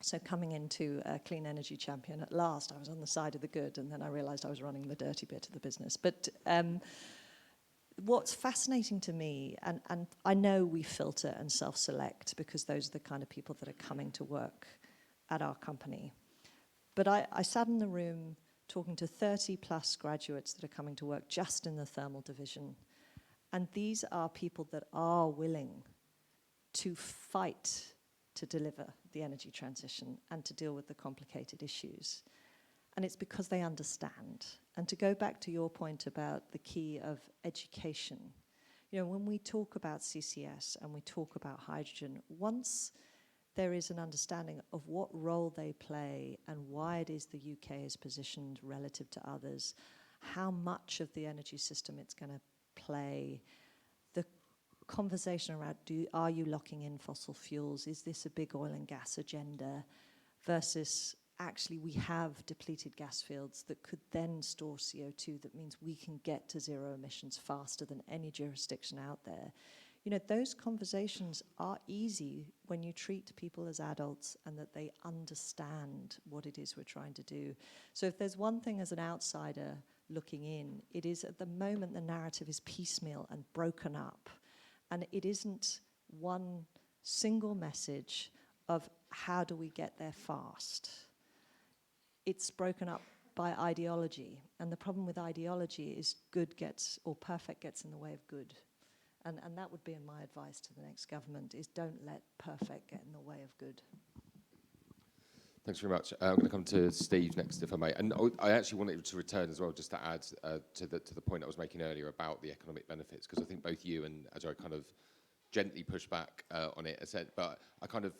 So coming into a clean energy champion, at last I was on the side of the good, and then I realized I was running the dirty bit of the business. But what's fascinating to me, and I know we filter and self-select because those are the kind of people that are coming to work at our company. But I sat in the room talking to 30 plus graduates that are coming to work just in the thermal division. And these are people that are willing to fight to deliver the energy transition and to deal with the complicated issues. And it's because they understand. And to go back to your point about the key of education, when we talk about CCS and we talk about hydrogen, once there is an understanding of what role they play and why it is the UK is positioned relative to others, how much of the energy system it's going to play, the conversation around are you locking in fossil fuels, is this a big oil and gas agenda, versus actually we have depleted gas fields that could then store CO2, that means we can get to zero emissions faster than any jurisdiction out there. Those conversations are easy when you treat people as adults and that they understand what it is we're trying to do. So if there's one thing as an outsider looking in, it is at the moment the narrative is piecemeal and broken up. And it isn't one single message of how do we get there fast. It's broken up by ideology. And the problem with ideology is good gets, or perfect gets in the way of good. And that would be my advice to the next government, is don't let perfect get in the way of good. Thanks very much. I'm going to come to Steve next, if I may. And I actually wanted to return as well, just to add to the point I was making earlier about the economic benefits, because I think both you and Ajay kind of gently pushed back on it. But I kind of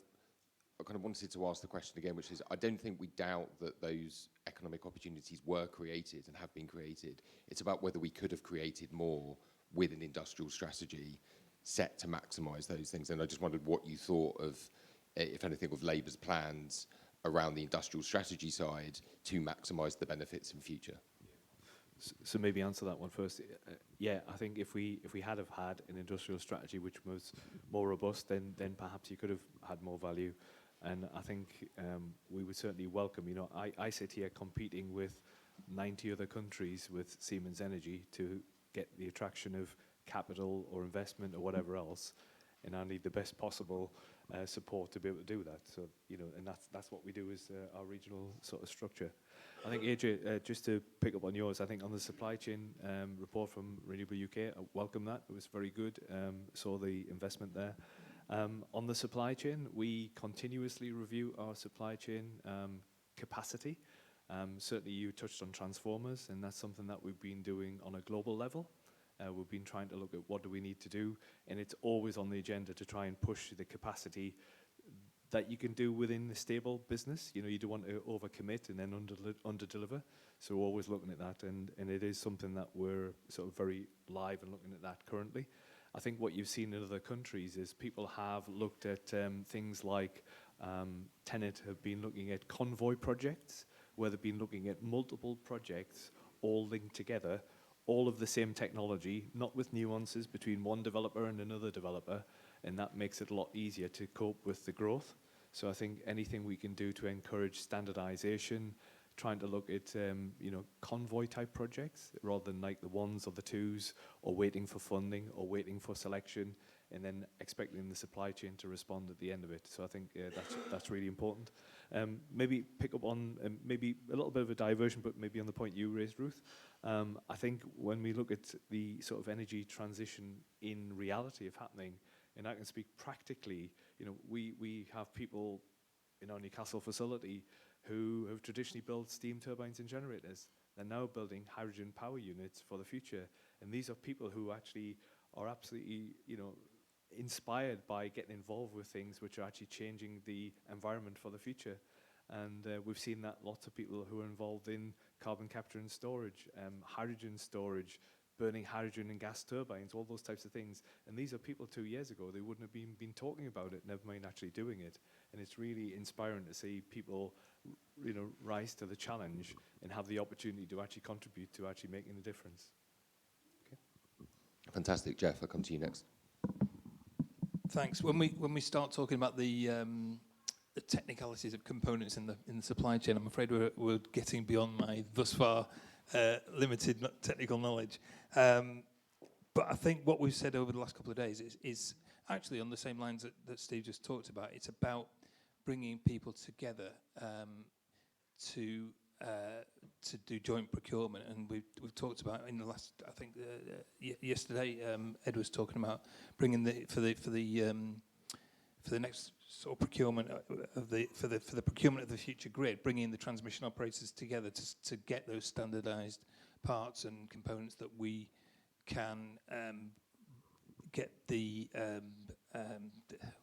wanted to ask the question again, which is, I don't think we doubt that those economic opportunities were created and have been created. It's about whether we could have created more with an industrial strategy set to maximise those things. And I just wondered what you thought of, if anything, of Labour's plans around the industrial strategy side to maximise the benefits in future. So maybe answer that one first. Yeah, I think if we had an industrial strategy which was more robust, then perhaps you could have had more value. And I think we would certainly welcome, I sit here competing with 90 other countries with Siemens Energy to get the attraction of capital or investment or whatever else, and I need the best possible support to be able to do that. So, and that's what we do as our regional sort of structure. I think, AJ, just to pick up on yours, I think on the supply chain report from Renewable UK, I welcome that. It was very good. Saw the investment there. On the supply chain, we continuously review our supply chain capacity. Certainly you touched on transformers, and that's something that we've been doing on a global level. We've been trying to look at what do we need to do, and it's always on the agenda to try and push the capacity that you can do within the stable business. You don't want to overcommit and then under-deliver. So we're always looking at that, and it is something that we're sort of very live and looking at that currently. I think what you've seen in other countries is people have looked at things like TenneT have been looking at convoy projects, where they've been looking at multiple projects all linked together, all of the same technology, not with nuances between one developer and another developer, and that makes it a lot easier to cope with the growth. So I think anything we can do to encourage standardization, trying to look at convoy type projects rather than like the ones or the twos, or waiting for funding or waiting for selection and then expecting the supply chain to respond at the end of it. So I think that's really important. Maybe pick up on maybe a little bit of a diversion, but maybe on the point you raised, Ruth. I think when we look at the sort of energy transition in reality of happening, and I can speak practically, we have people in our Newcastle facility who have traditionally built steam turbines and generators. They're now building hydrogen power units for the future. And these are people who actually are absolutely, inspired by getting involved with things which are actually changing the environment for the future. And we've seen that lots of people who are involved in carbon capture and storage, hydrogen storage, burning hydrogen and gas turbines, all those types of things. And these are people 2 years ago, they wouldn't have been talking about it, never mind actually doing it. And it's really inspiring to see people rise to the challenge and have the opportunity to actually contribute to actually making a difference. Okay. Fantastic. Jeff, I'll come to you next. Thanks. When we start talking about the technicalities of components in the supply chain, I'm afraid we're getting beyond my thus far limited technical knowledge. But I think what we've said over the last couple of days is actually on the same lines that Steve just talked about. It's about bringing people together to do joint procurement, and we've talked about in the last, I think yesterday, Ed was talking about bringing for the next sort of procurement for the procurement of the future grid, bringing the transmission operators together to get those standardised parts and components that we can get the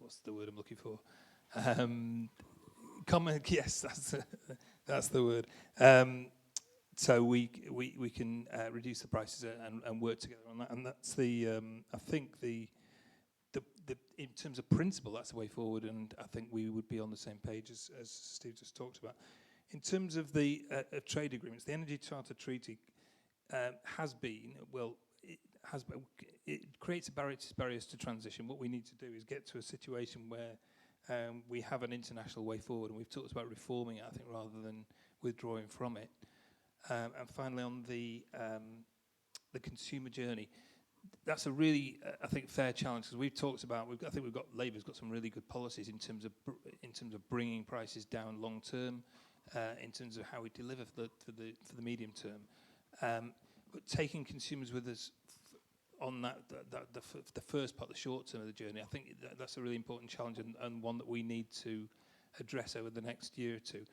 what's the word I'm looking for? Common, yes, that's the word. So we can reduce the prices and work together on that, and that's I think the in terms of principle, that's the way forward, and I think we would be on the same page as Steve just talked about. In terms of the trade agreements, the Energy Charter Treaty it creates barriers to transition. What we need to do is get to a situation where we have an international way forward, and we've talked about reforming it, I think, rather than withdrawing from it. And finally, on the consumer journey, that's a really, I think, fair challenge, because we've talked about. I think Labour's got some really good policies in terms of bringing prices down long term, in terms of how we deliver for the medium term, but taking consumers with us on the first part, the short term of the journey. I think that's a really important challenge, and one that we need to address over the next year or two.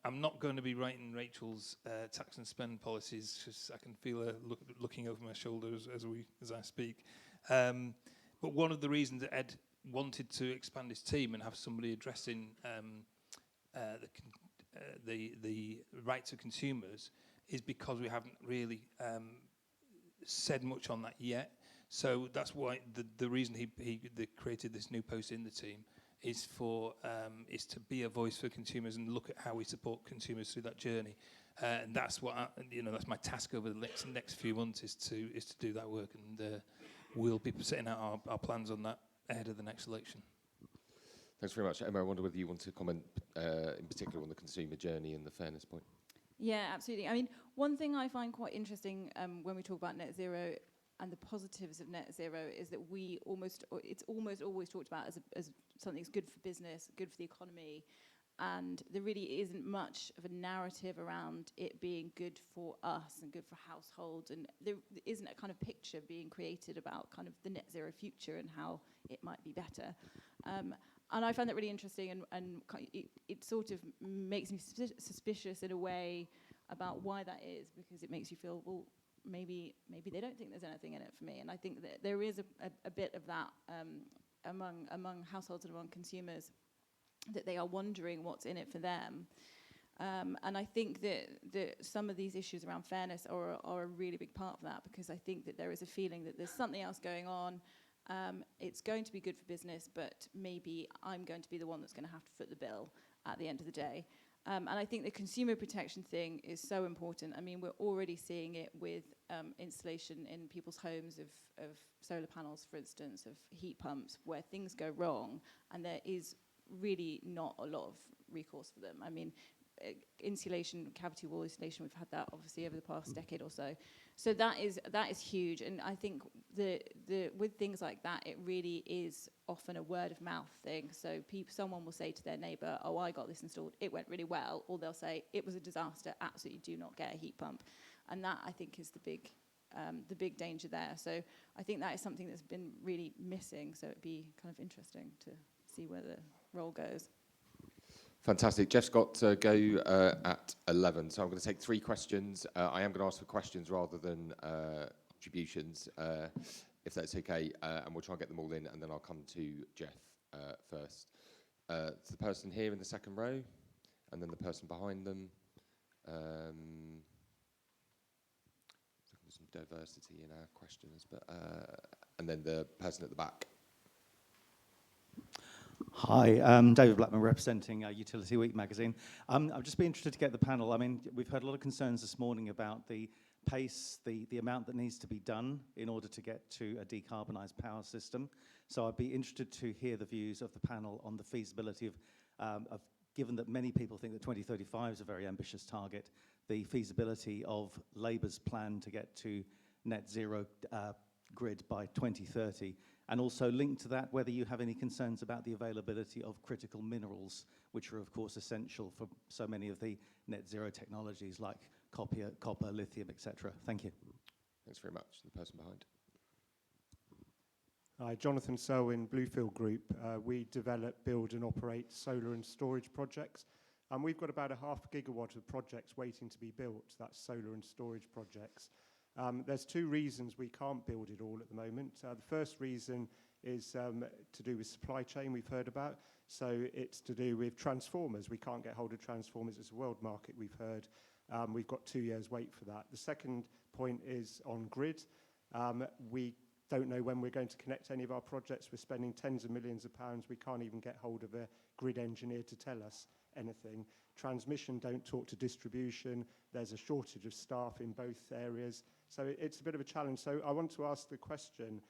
I'm not going to be writing Rachel's tax and spend policies, because I can feel her looking over my shoulders as I speak. But one of the reasons that Ed wanted to expand his team and have somebody addressing the rights of consumers is because we haven't really said much on that yet. So that's why the reason he created this new post in the team is to be a voice for consumers and look at how we support consumers through that journey. And that's what that's my task over the next few months is to do that work, and we'll be setting out our plans on that ahead of the next election. Thanks very much. Emma, I wonder whether you want to comment in particular on the consumer journey and the fairness point. Yeah, absolutely. I mean, one thing I find quite interesting when we talk about net zero and the positives of net zero is that it's almost always talked about as something that's good for business, good for the economy, and there really isn't much of a narrative around it being good for us and good for households, and there isn't a kind of picture being created about kind of the net zero future and how it might be better. And I find that really interesting, and it sort of makes me suspicious in a way about why that is, because it makes you feel, well, maybe they don't think there's anything in it for me. And I think that there is a bit of that among households and among consumers, that they are wondering what's in it for them. And I think that some of these issues around fairness are a really big part of that, because I think that there is a feeling that there's something else going on. It's going to be good for business, but maybe I'm going to be the one that's going to have to foot the bill at the end of the day. And I think the consumer protection thing is so important. I mean, we're already seeing it with installation in people's homes of solar panels, for instance, of heat pumps, where things go wrong, and there is really not a lot of recourse for them. I mean, insulation, cavity wall insulation, we've had that obviously over the past decade or so. So that is huge, and I think with things like that, it really is often a word of mouth thing. So someone will say to their neighbour, "Oh, I got this installed, it went really well," or they'll say, "It was a disaster, absolutely do not get a heat pump," and that I think is the big danger there. So I think that is something that's been really missing. So it'd be kind of interesting to see where the role goes. Fantastic. Jeff's got to go at 11, so I'm going to take 3 questions. I am going to ask for questions rather than contributions, if that's okay, and we'll try and get them all in, and then I'll come to Jeff first. It's the person here in the second row, and then the person behind them. There's some diversity in our questioners, but and then the person at the back. Hi, I'm David Blackman, representing Utility Week magazine. I'd just be interested to get the panel. I mean, we've heard a lot of concerns this morning about the pace, the amount that needs to be done in order to get to a decarbonised power system. So I'd be interested to hear the views of the panel on the feasibility of given that many people think that 2035 is a very ambitious target, the feasibility of Labour's plan to get to net zero grid by 2030. And also linked to that, whether you have any concerns about the availability of critical minerals, which are, of course, essential for so many of the net zero technologies like copper, lithium, etc. Thank you. Thanks very much. The person behind. Hi, Jonathan Selwyn, Bluefield Group. We develop, build and operate solar and storage projects. And we've got about 0.5 gigawatt of projects waiting to be built. That's solar and storage projects. There's 2 reasons we can't build it all at the moment. The first reason is to do with supply chain we've heard about. So it's to do with transformers. We can't get hold of transformers. It's a world market, we've heard. We've got 2 years wait for that. The second point is on grid. We don't know when we're going to connect any of our projects. We're spending tens of millions of pounds. We can't even get hold of a grid engineer to tell us anything. Transmission don't talk to distribution. There's a shortage of staff in both areas. So it's a bit of a challenge. So I want to ask the question,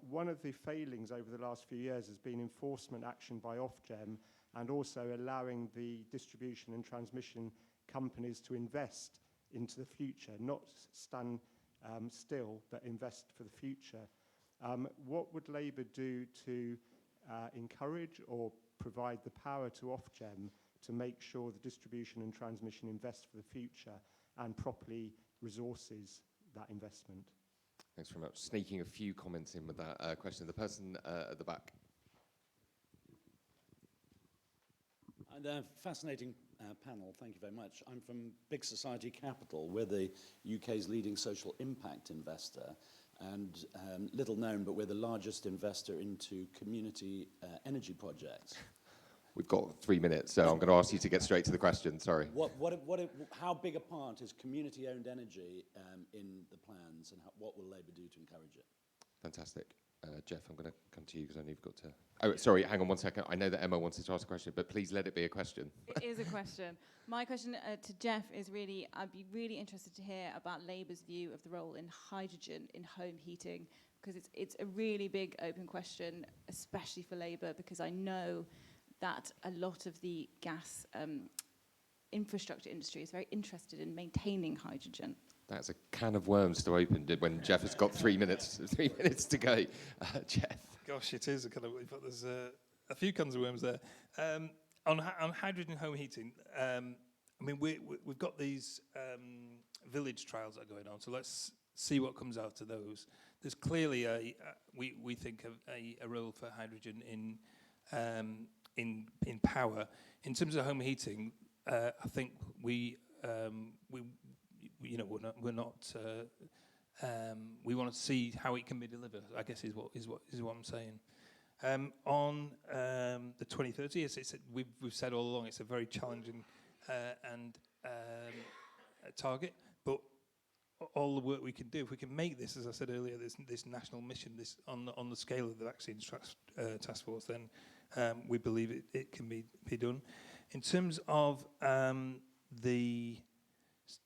one of the failings over the last few years has been enforcement action by Ofgem, and also allowing the distribution and transmission companies to invest into the future, not stand still, but invest for the future. What would Labour do to encourage or provide the power to Ofgem to make sure the distribution and transmission invest for the future and properly resources that investment? Thanks very much. Sneaking a few comments in with that question. The person at the back. And a fascinating panel, thank you very much. I'm from Big Society Capital. We're the UK's leading social impact investor, and little known, but we're the largest investor into community energy projects. We've got 3 minutes, so I'm going to ask you to get straight to the question. Sorry. How big a part is community-owned energy in the plans, and what will Labour do to encourage it? Fantastic. Jeff, I'm going to come to you because I know you've got to... Oh, sorry, hang on 1 second. I know that Emma wanted to ask a question, but please let it be a question. It is a question. My question to Jeff is really, I'd be really interested to hear about Labour's view of the role in hydrogen in home heating, because it's a really big open question, especially for Labour, because I know that a lot of the gas infrastructure industry is very interested in maintaining hydrogen. That's a can of worms to open when Jeff has got 3 minutes to go. Jeff. Gosh, it is a kind of, but there's a few cans of worms there. On hydrogen home heating, I mean, we've got these village trials that are going on, so let's see what comes out of those. There's clearly we think a role for hydrogen in power. In terms of home heating, I think we we're not. We want to see how it can be delivered, I guess is what I'm saying. On the 2030, we've said all along it's a very challenging and target, but all the work we can do, if we can make this, as I said earlier, this national mission, this on the scale of the vaccines task force, then we believe it can be done. In terms of the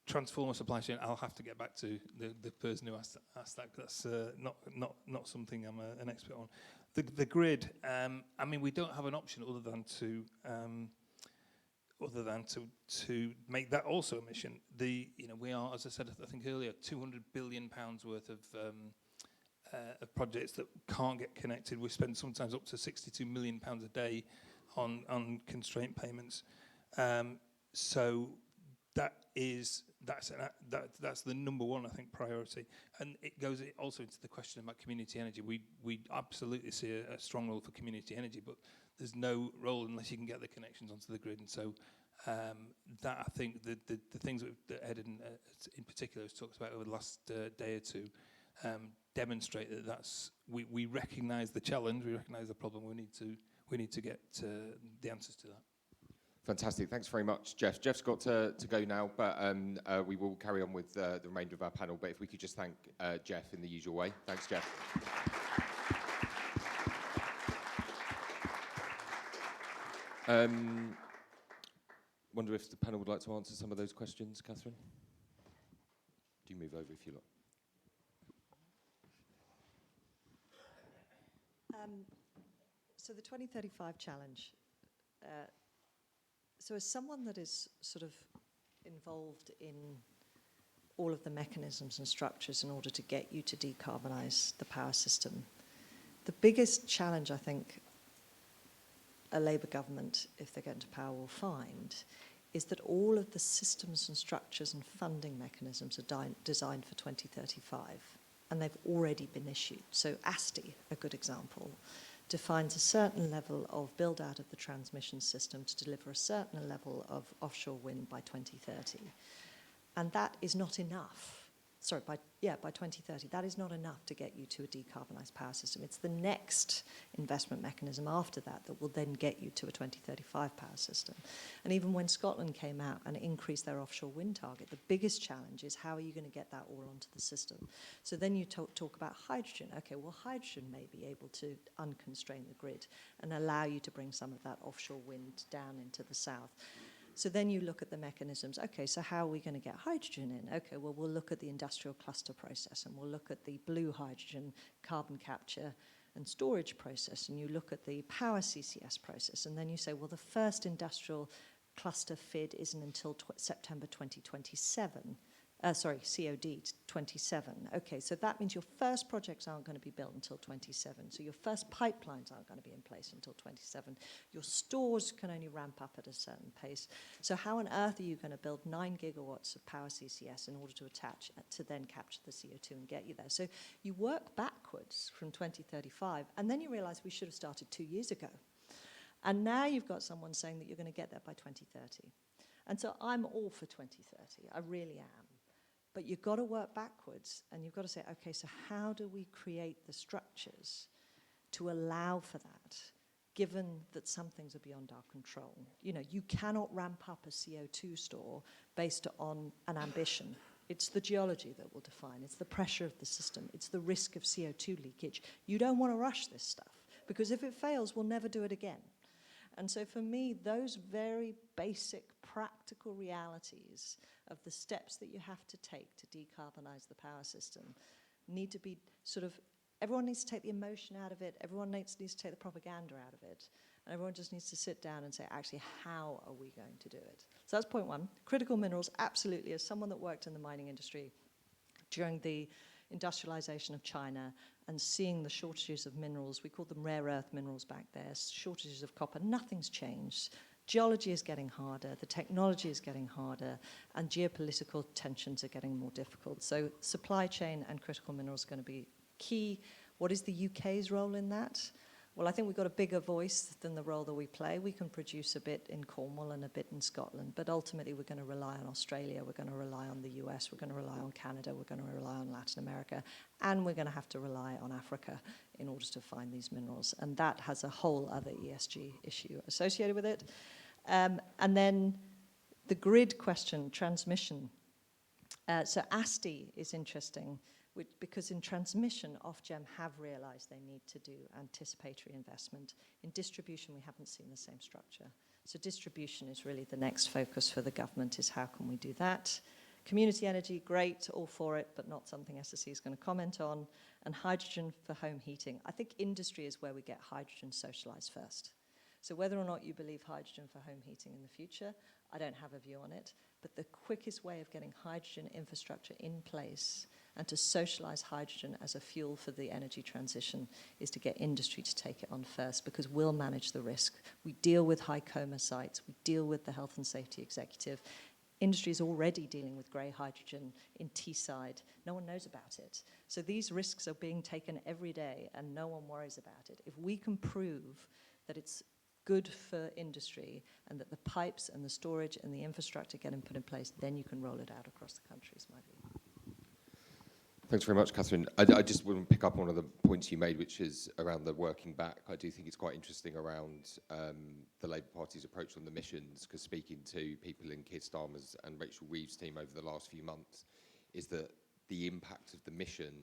transformer supply chain, I'll have to get back to the person who asked that. That's not something I'm an expert on. The grid. I mean, we don't have an option other than to make that also a mission. We are, as I said, I think earlier, £200 billion worth of projects that can't get connected. We spend sometimes up to £62 million a day on constraint payments. So that's the number one, I think, priority. And it goes also into the question about community energy. We absolutely see a strong role for community energy, but there's no role unless you can get the connections onto the grid. And so that, I think, the things that Ed in particular has talked about over the last day or two demonstrate that we recognise the challenge, we recognise the problem. We need to get the answers to that. Fantastic. Thanks very much, Jeff. Jeff's got to go now, but we will carry on with the remainder of our panel. But if we could just thank Jeff in the usual way. Thanks, Jeff. Wonder if the panel would like to answer some of those questions, Catherine? Do you move over if you like? So the 2035 challenge. So as someone that is sort of involved in all of the mechanisms and structures in order to get you to decarbonise the power system, the biggest challenge I think a Labour government, if they get into power, will find is that all of the systems and structures and funding mechanisms are designed for 2035, and they've already been issued. So ASTI, a good example, defines a certain level of build-out of the transmission system to deliver a certain level of offshore wind by 2030. And that is not enough. Sorry, by 2030, that is not enough to get you to a decarbonised power system. It's the next investment mechanism after that that will then get you to a 2035 power system. And even when Scotland came out and increased their offshore wind target, the biggest challenge is how are you going to get that all onto the system? So then you talk about hydrogen. Okay, well, hydrogen may be able to unconstrain the grid and allow you to bring some of that offshore wind down into the south. So then you look at the mechanisms. Okay, so how are we going to get hydrogen in? Okay, well, we'll look at the industrial cluster process, and we'll look at the blue hydrogen carbon capture and storage process, and you look at the power CCS process, and then you say, well, the first industrial cluster FID isn't until September 2027. COD 27. Okay, so that means your first projects aren't going to be built until 27. So your first pipelines aren't going to be in place until 27. Your stores can only ramp up at a certain pace. So how on earth are you going to build 9 gigawatts of power CCS in order to then capture the CO2 and get you there? So you work backwards from 2035, and then you realize we should have started 2 years ago. And now you've got someone saying that you're going to get there by 2030. And so I'm all for 2030. I really am. But you've got to work backwards, and you've got to say, okay, so how do we create the structures to allow for that, given that some things are beyond our control? You know, you cannot ramp up a CO2 store based on an ambition. It's the geology that will define. It's the pressure of the system. It's the risk of CO2 leakage. You don't want to rush this stuff, because if it fails, we'll never do it again. And so for me, those very basic, practical realities of the steps that you have to take to decarbonize the power system need to be sort of, everyone needs to take the emotion out of it, everyone needs to take the propaganda out of it, and everyone just needs to sit down and say, actually, how are we going to do it? So that's point one. Critical minerals, absolutely. As someone that worked in the mining industry during the industrialization of China and seeing the shortages of minerals, we called them rare earth minerals back there, shortages of copper, nothing's changed. Geology is getting harder, the technology is getting harder, and geopolitical tensions are getting more difficult. So supply chain and critical minerals are going to be key. What is the UK's role in that? Well, I think we've got a bigger voice than the role that we play. We can produce a bit in Cornwall and a bit in Scotland, but ultimately we're going to rely on Australia, we're going to rely on the US, we're going to rely on Canada, we're going to rely on Latin America, and we're going to have to rely on Africa in order to find these minerals. And that has a whole other ESG issue associated with it. And then The grid question, transmission. So ASTI is interesting, because in transmission, Ofgem have realised they need to do anticipatory investment. In distribution, we haven't seen the same structure. So distribution is really the next focus for the government, is how can we do that? Community energy, great, all for it, but not something SSE is going to comment on. And hydrogen for home heating. I think industry is where we get hydrogen socialised first. So whether or not you believe hydrogen for home heating in the future, I don't have a view on it. But the quickest way of getting hydrogen infrastructure in place and to socialise hydrogen as a fuel for the energy transition is to get industry to take it on first, because we'll manage the risk. We deal with high coma sites. We deal with the Health and Safety Executive. Industry is already dealing with grey hydrogen in Teesside. No one knows about it. So these risks are being taken every day and no one worries about it. If we can prove that it's good for industry and that the pipes and the storage and the infrastructure get put in place, then you can roll it out across the country, is my view. Thanks very much, Catherine. I just want to pick up on one of the points you made, which is around the working back. I do think it's quite interesting around the Labour Party's approach on the missions, because speaking to people in Keir Starmer's and Rachel Reeves' team over the last few months, is that the impact of the mission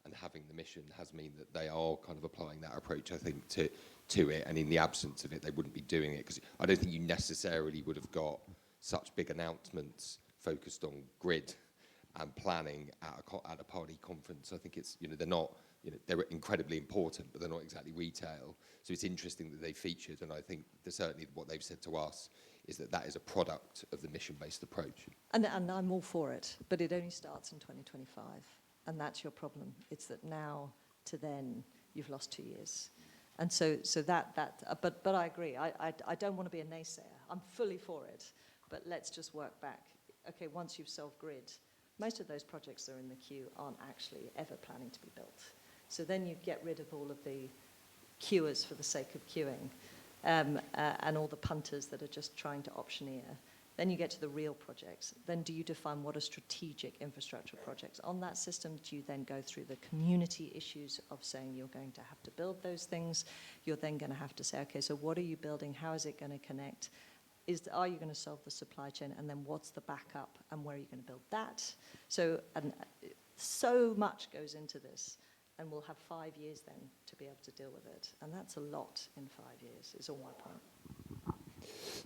and having the mission has meant that they are kind of applying that approach, I think, to it, and in the absence of it, they wouldn't be doing it, because I don't think you necessarily would have got such big announcements focused on grid and planning at a party conference. I think it's, they're not, they're incredibly important, but they're not exactly retail. So it's interesting that they featured, and I think that certainly what they've said to us is that that is a product of the mission-based approach. And I'm all for it, but it only starts in 2025, and that's your problem. It's that now to then, you've lost 2 years. And so but I agree. I don't want to be a naysayer. I'm fully for it, but let's just work back. Okay, once you've solved grid, most of those projects that are in the queue aren't actually ever planning to be built. So then you get rid of all of the queuers for the sake of queuing, and all the punters that are just trying to auctioneer. Then you get to the real projects. Then do you define what are strategic infrastructure projects? On that system, do you then go through the community issues of saying you're going to have to build those things? You're then going to have to say, okay, so what are you building? How is it going to connect? Are you going to solve the supply chain? And then what's the backup? And where are you going to build that? So, so much goes into this. And we'll have 5 years then to be able to deal with it. And that's a lot in 5 years, is all my point.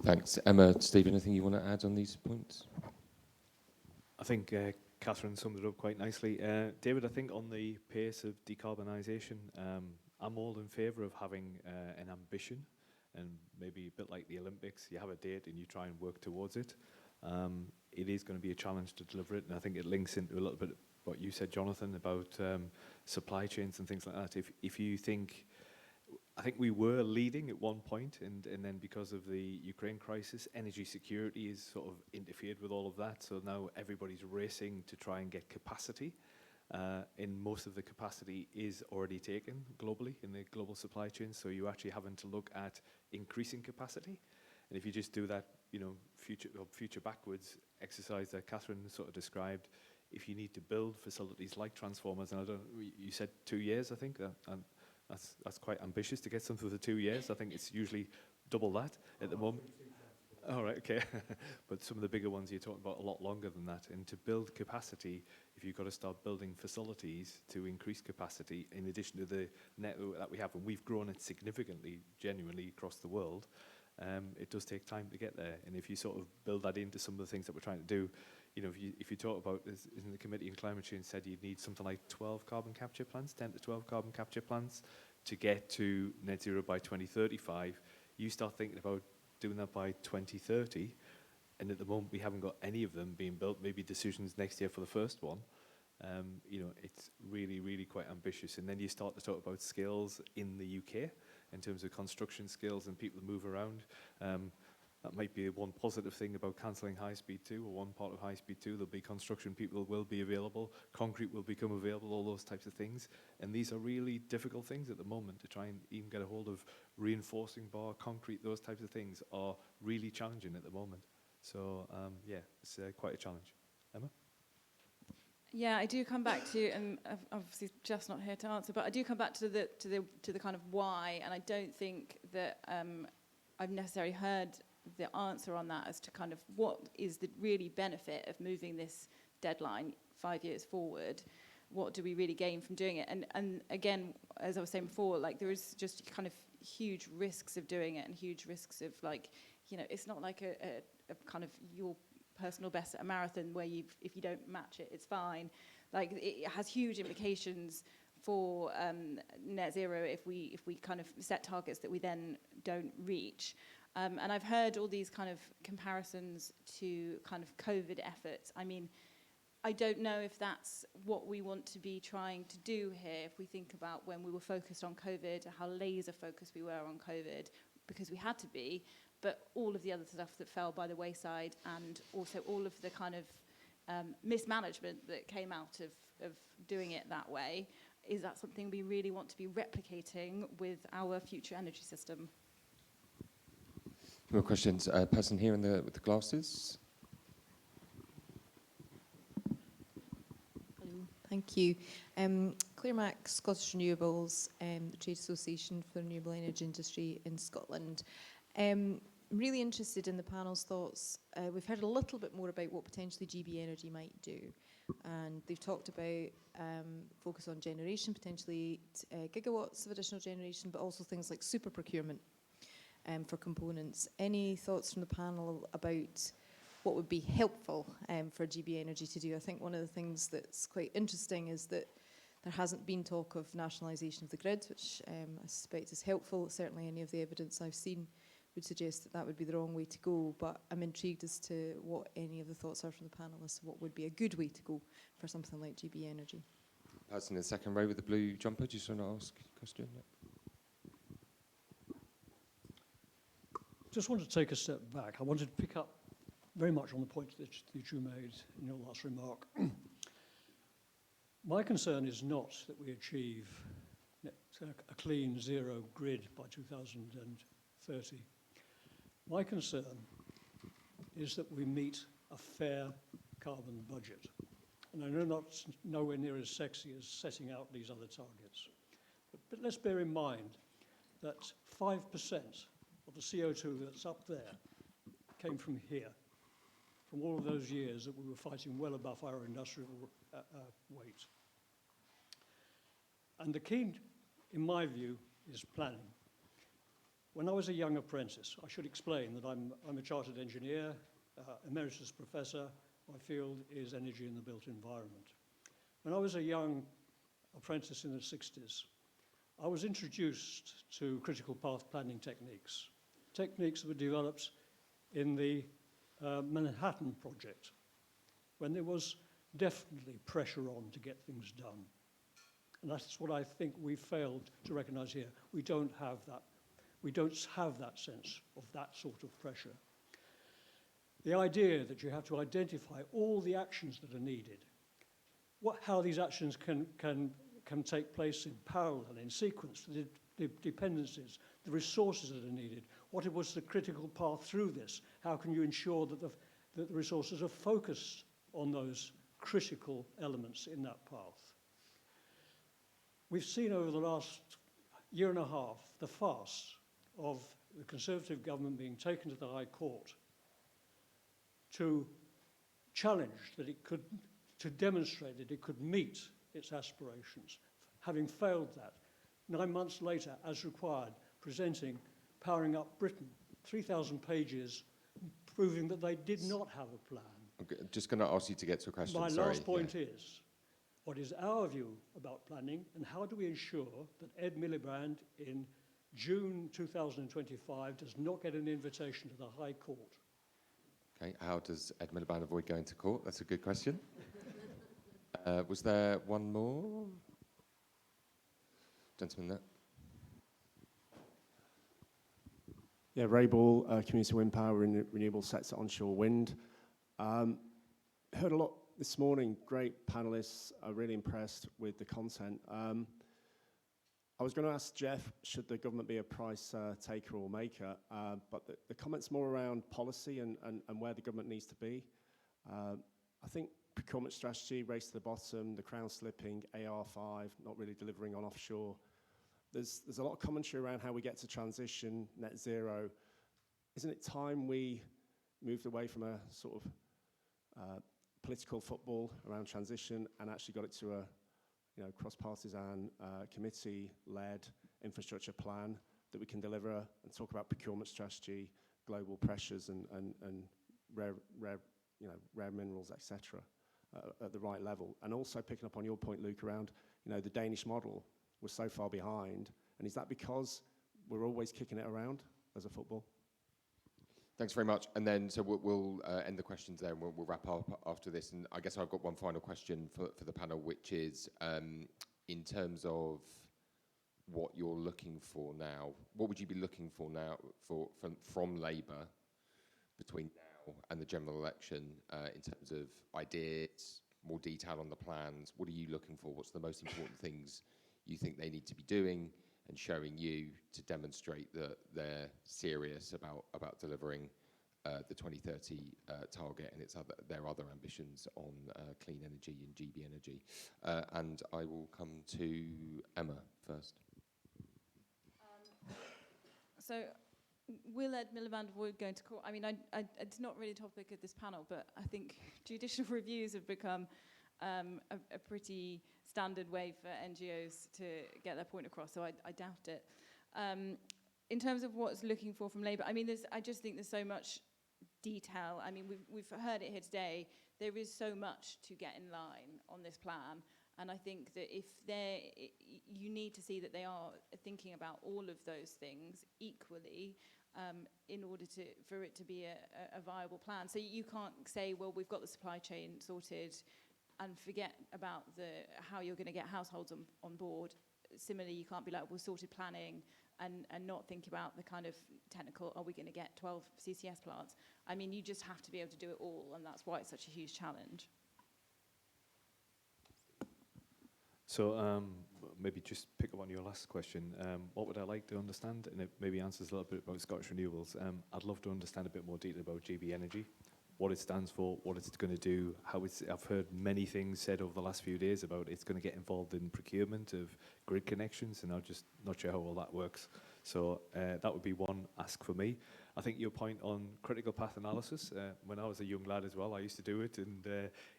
Thanks. Emma, Steve, anything you want to add on these points? I think Catherine summed it up quite nicely. David, I think on the pace of decarbonisation, I'm all in favour of having an ambition, and maybe a bit like the Olympics, you have a date and you try and work towards it. It is going to be a challenge to deliver it, and I think it links into a little bit what you said, Jonathan, about supply chains and things like that. If you think, I think we were leading at one point, and then because of the Ukraine crisis, energy security has sort of interfered with all of that. So now everybody's racing to try and get capacity. And most of the capacity is already taken globally in the global supply chain. So you're actually having to look at increasing capacity. And if you just do that, future backwards exercise that Catherine sort of described, if you need to build facilities like transformers, and you said 2 years, I think, and that's quite ambitious to get something for 2 years. I think it's usually double that at the moment. All right, okay. But some of the bigger ones you're talking about a lot longer than that. And to build capacity, if you've got to start building facilities to increase capacity, in addition to the network that we have, and we've grown it significantly, genuinely across the world, it does take time to get there. And if you sort of build that into some of the things that we're trying to do, if you talk about, in the Committee on Climate Change said you'd need something like 12 carbon capture plants, 10 to 12 carbon capture plants to get to net zero by 2035. You start thinking about doing that by 2030, and at the moment we haven't got any of them being built. Maybe decisions next year for the first one. It's really, really quite ambitious. And then you start to talk about skills in the UK in terms of construction skills and people move around. That might be one positive thing about cancelling High Speed 2, or one part of High Speed 2. There'll be construction people will be available, concrete will become available, all those types of things. And these are really difficult things at the moment to try and even get a hold of. Reinforcing bar, concrete, those types of things are really challenging at the moment. So, it's quite a challenge. Emma? Yeah, I do come back to, and I'm obviously just not here to answer, but I do come back to the kind of why, and I don't think that I've necessarily heard the answer on that as to kind of what is the really benefit of moving this deadline 5 years forward. What do we really gain from doing it? And again, as I was saying before, like there is just kind of huge risks of doing it and huge risks of like, you know, it's not like a kind of your personal best at a marathon where if you don't match it, it's fine. Like it has huge implications for net zero if we kind of set targets that we then don't reach. And I've heard all these kind of comparisons to kind of COVID efforts. I mean, I don't know if that's what we want to be trying to do here. If we think about when we were focused on COVID, how laser focused we were on COVID, because we had to be, but all of the other stuff that fell by the wayside, and also all of the kind of mismanagement that came out of doing it that way. Is that something we really want to be replicating with our future energy system? More questions? Person here with the glasses. Thank you. Claire Mack, Scottish Renewables, the Trade Association for the Renewable Energy Industry in Scotland. I'm really interested in the panel's thoughts. We've heard a little bit more about what potentially GB Energy might do. And they've talked about focus on generation, potentially gigawatts of additional generation, but also things like super procurement for components. Any thoughts from the panel about what would be helpful for GB Energy to do? I think one of the things that's quite interesting is that there hasn't been talk of nationalisation of the grid, which I suspect is helpful. Certainly any of the evidence I've seen would suggest that that would be the wrong way to go, but I'm intrigued as to what any of the thoughts are from the panel as to what would be a good way to go for something like GB Energy. Person in the second row with the blue jumper, do you just want to ask a question? Just wanted to take a step back. I wanted to pick up very much on the point that you made in your last remark. My concern is not that we achieve a clean zero grid by 2030. My concern is that we meet a fair carbon budget. And I know that's nowhere near as sexy as setting out these other targets. But let's bear in mind that 5% of the CO2 that's up there came from here, from all of those years that we were fighting well above our industrial weight. And the key, in my view, is planning. When I was a young apprentice, I should explain that I'm a chartered engineer, emeritus professor. My field is energy in the built environment. When I was a young apprentice in the 60s, I was introduced to critical path planning techniques that were developed in the Manhattan Project, when there was definitely pressure on to get things done. And that's what I think we failed to recognize here. We don't have that. We don't have that sense of that sort of pressure. The idea that you have to identify all the actions that are needed, how these actions can take place in parallel, in sequence, the dependencies, the resources that are needed. What was the critical path through this? How can you ensure that the resources are focused on those critical elements in that path? We've seen over the last year and a half the farce of the Conservative government being taken to the High Court to challenge that it could, to demonstrate that it could meet its aspirations. Having failed that, 9 months later, as required, presenting Powering Up Britain, 3,000 pages, proving that they did not have a plan. I'm just going to ask you to get to a question. My Sorry. last point is, what is our view about planning, and how do we ensure that Ed Miliband in June 2025 does not get an invitation to the High Court? Okay, how does Ed Miliband avoid going to court? That's a good question. Was there one more? Gentleman there. Yeah, Ray Ball, Community Wind Power, Renewable Sector Onshore Wind. Heard a lot this morning, great panelists, really impressed with the content. I was going to ask Jeff, should the government be a price taker or maker? But the comment's more around policy and where the government needs to be. I think procurement strategy, race to the bottom, the crown slipping, AR5, not really delivering on offshore. There's a lot of commentary around how we get to transition, net zero. isn't it time we moved away from a sort of political football around transition and actually got it to a cross-partisan committee-led infrastructure plan that we can deliver and talk about procurement strategy, global pressures and rare minerals, etc. At the right level. And also picking up on your point, Luke, around the Danish model was so far behind. And is that because we're always kicking it around as a football? Thanks very much. And then, so we'll end the questions there, and we'll wrap up after this. And I guess I've got one final question for the panel, which is in terms of what you're looking for now. What would you be looking for now from Labour between now and the general election in terms of ideas, more detail on the plans? What are you looking for? What's the most important things you think they need to be doing and showing you to demonstrate that they're serious about delivering the 2030 target and their other ambitions on clean energy and GB energy? And I will come to Emma first. So will Ed Miliband avoid going to court? I mean, it's not really a topic of this panel, but I think judicial reviews have become a pretty standard way for NGOs to get their point across, so I doubt it. In terms of what's looking for from Labour, I mean, I just think there's so much detail. I mean, we've heard it here today. There is so much to get in line on this plan, and I think that you need to see that they are thinking about all of those things equally in order for it to be a viable plan. So you can't say, well, we've got the supply chain sorted and forget about how you're going to get households on board. Similarly, you can't be like, we've sorted planning and not think about the kind of technical, are we going to get 12 CCS plants? I mean, you just have to be able to do it all, and that's why it's such a huge challenge. So maybe just pick up on your last question. What would I like to understand? And it maybe answers a little bit about Scottish Renewables. I'd love to understand a bit more detail about GB Energy, what it stands for, what it's going to do, I've heard many things said over the last few days about it's going to get involved in procurement of grid connections, and I'm just not sure how all that works. So that would be one ask for me. I think your point on critical path analysis, when I was a young lad as well, I used to do it, and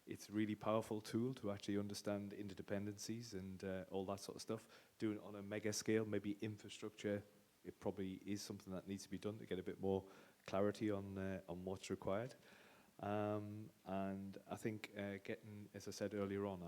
it's a really powerful tool to actually understand interdependencies and all that sort of stuff. Doing it on a mega scale, maybe infrastructure, it probably is something that needs to be done to get a bit more clarity on what's required. And I think getting, as I said earlier on,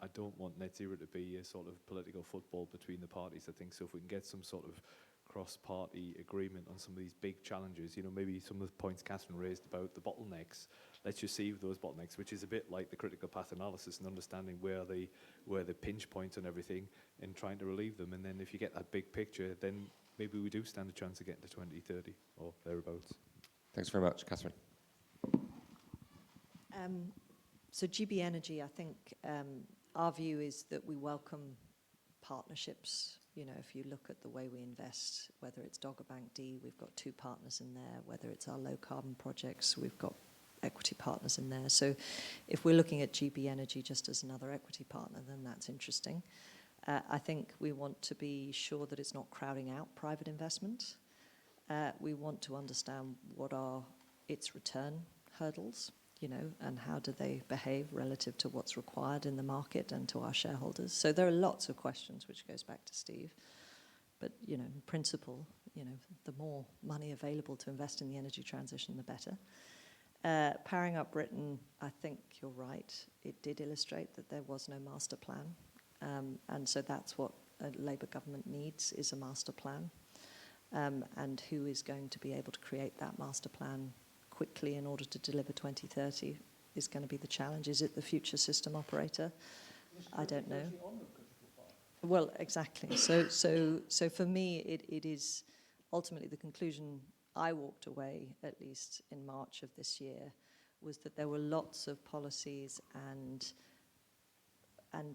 I don't want net zero to be a sort of political football between the parties. I think so if we can get some sort of cross-party agreement on some of these big challenges, maybe some of the points Catherine raised about the bottlenecks, let's just see those bottlenecks, which is a bit like the critical path analysis and understanding where the pinch points and everything and trying to relieve them. And then if you get that big picture, then maybe we do stand a chance of getting to 2030 or thereabouts. Thanks very much, Catherine. So GB Energy, I think our view is that we welcome partnerships. If you look at the way we invest, whether it's Dogger Bank D, we've got 2 partners in there. Whether it's our low carbon projects, we've got equity partners in there. So if we're looking at GB Energy just as another equity partner, then that's interesting. I think we want to be sure that it's not crowding out private investment. We want to understand what are its return hurdles, and how do they behave relative to what's required in the market and to our shareholders. So there are lots of questions, which goes back to Steve. But, in principle, the more money available to invest in the energy transition, the better. Powering Up Britain, I think you're right. It did illustrate that there was no master plan. And so that's what a Labour government needs, is a master plan. And who is going to be able to create that master plan quickly in order to deliver 2030 is going to be the challenge. Is it the future system operator? I don't know. Well, exactly. So for me, it is ultimately the conclusion I walked away, at least in March of this year, was that there were lots of policies and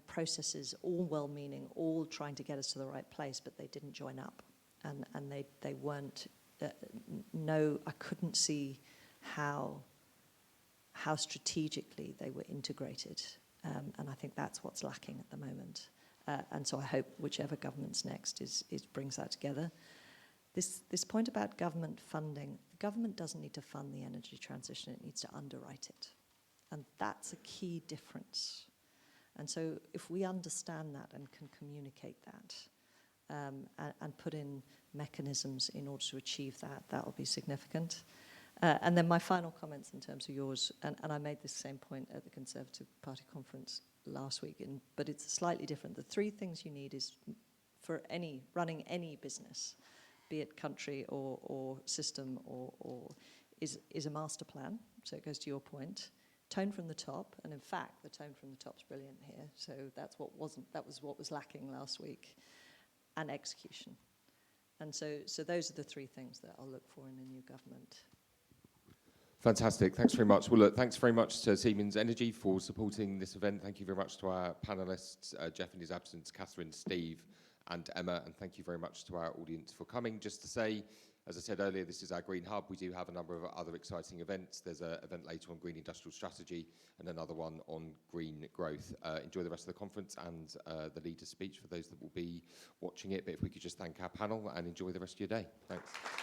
processes, all well-meaning, all trying to get us to the right place, but they didn't join up, and they weren't. I couldn't see how strategically they were integrated, and I think that's what's lacking at the moment. And so I hope whichever government's next brings that together. This point about government funding, the government doesn't need to fund the energy transition, it needs to underwrite it. And that's a key difference. And so if we understand that and can communicate that, and put in mechanisms in order to achieve that, that will be significant. And then my final comments in terms of yours, and I made this same point at the Conservative Party conference last week, but it's slightly different. The three things you need is for running any business, be it country or system is a master plan. So it goes to your point. Tone from the top, and in fact, the tone from the top's brilliant here. So that was what was lacking last week, and execution. And so those are the three things that I'll look for in a new government. Fantastic. Thanks very much. Well, look, thanks very much to Siemens Energy for supporting this event. Thank you very much to our panelists, Jeff in his absence, Catherine, Steve, and Emma. And thank you very much to our audience for coming. Just to say, as I said earlier, this is our Green Hub. We do have a number of other exciting events. There's an event later on green industrial strategy and another one on green growth. Enjoy the rest of the conference and the leader's speech for those that will be watching it. But if we could just thank our panel and enjoy the rest of your day. Thanks.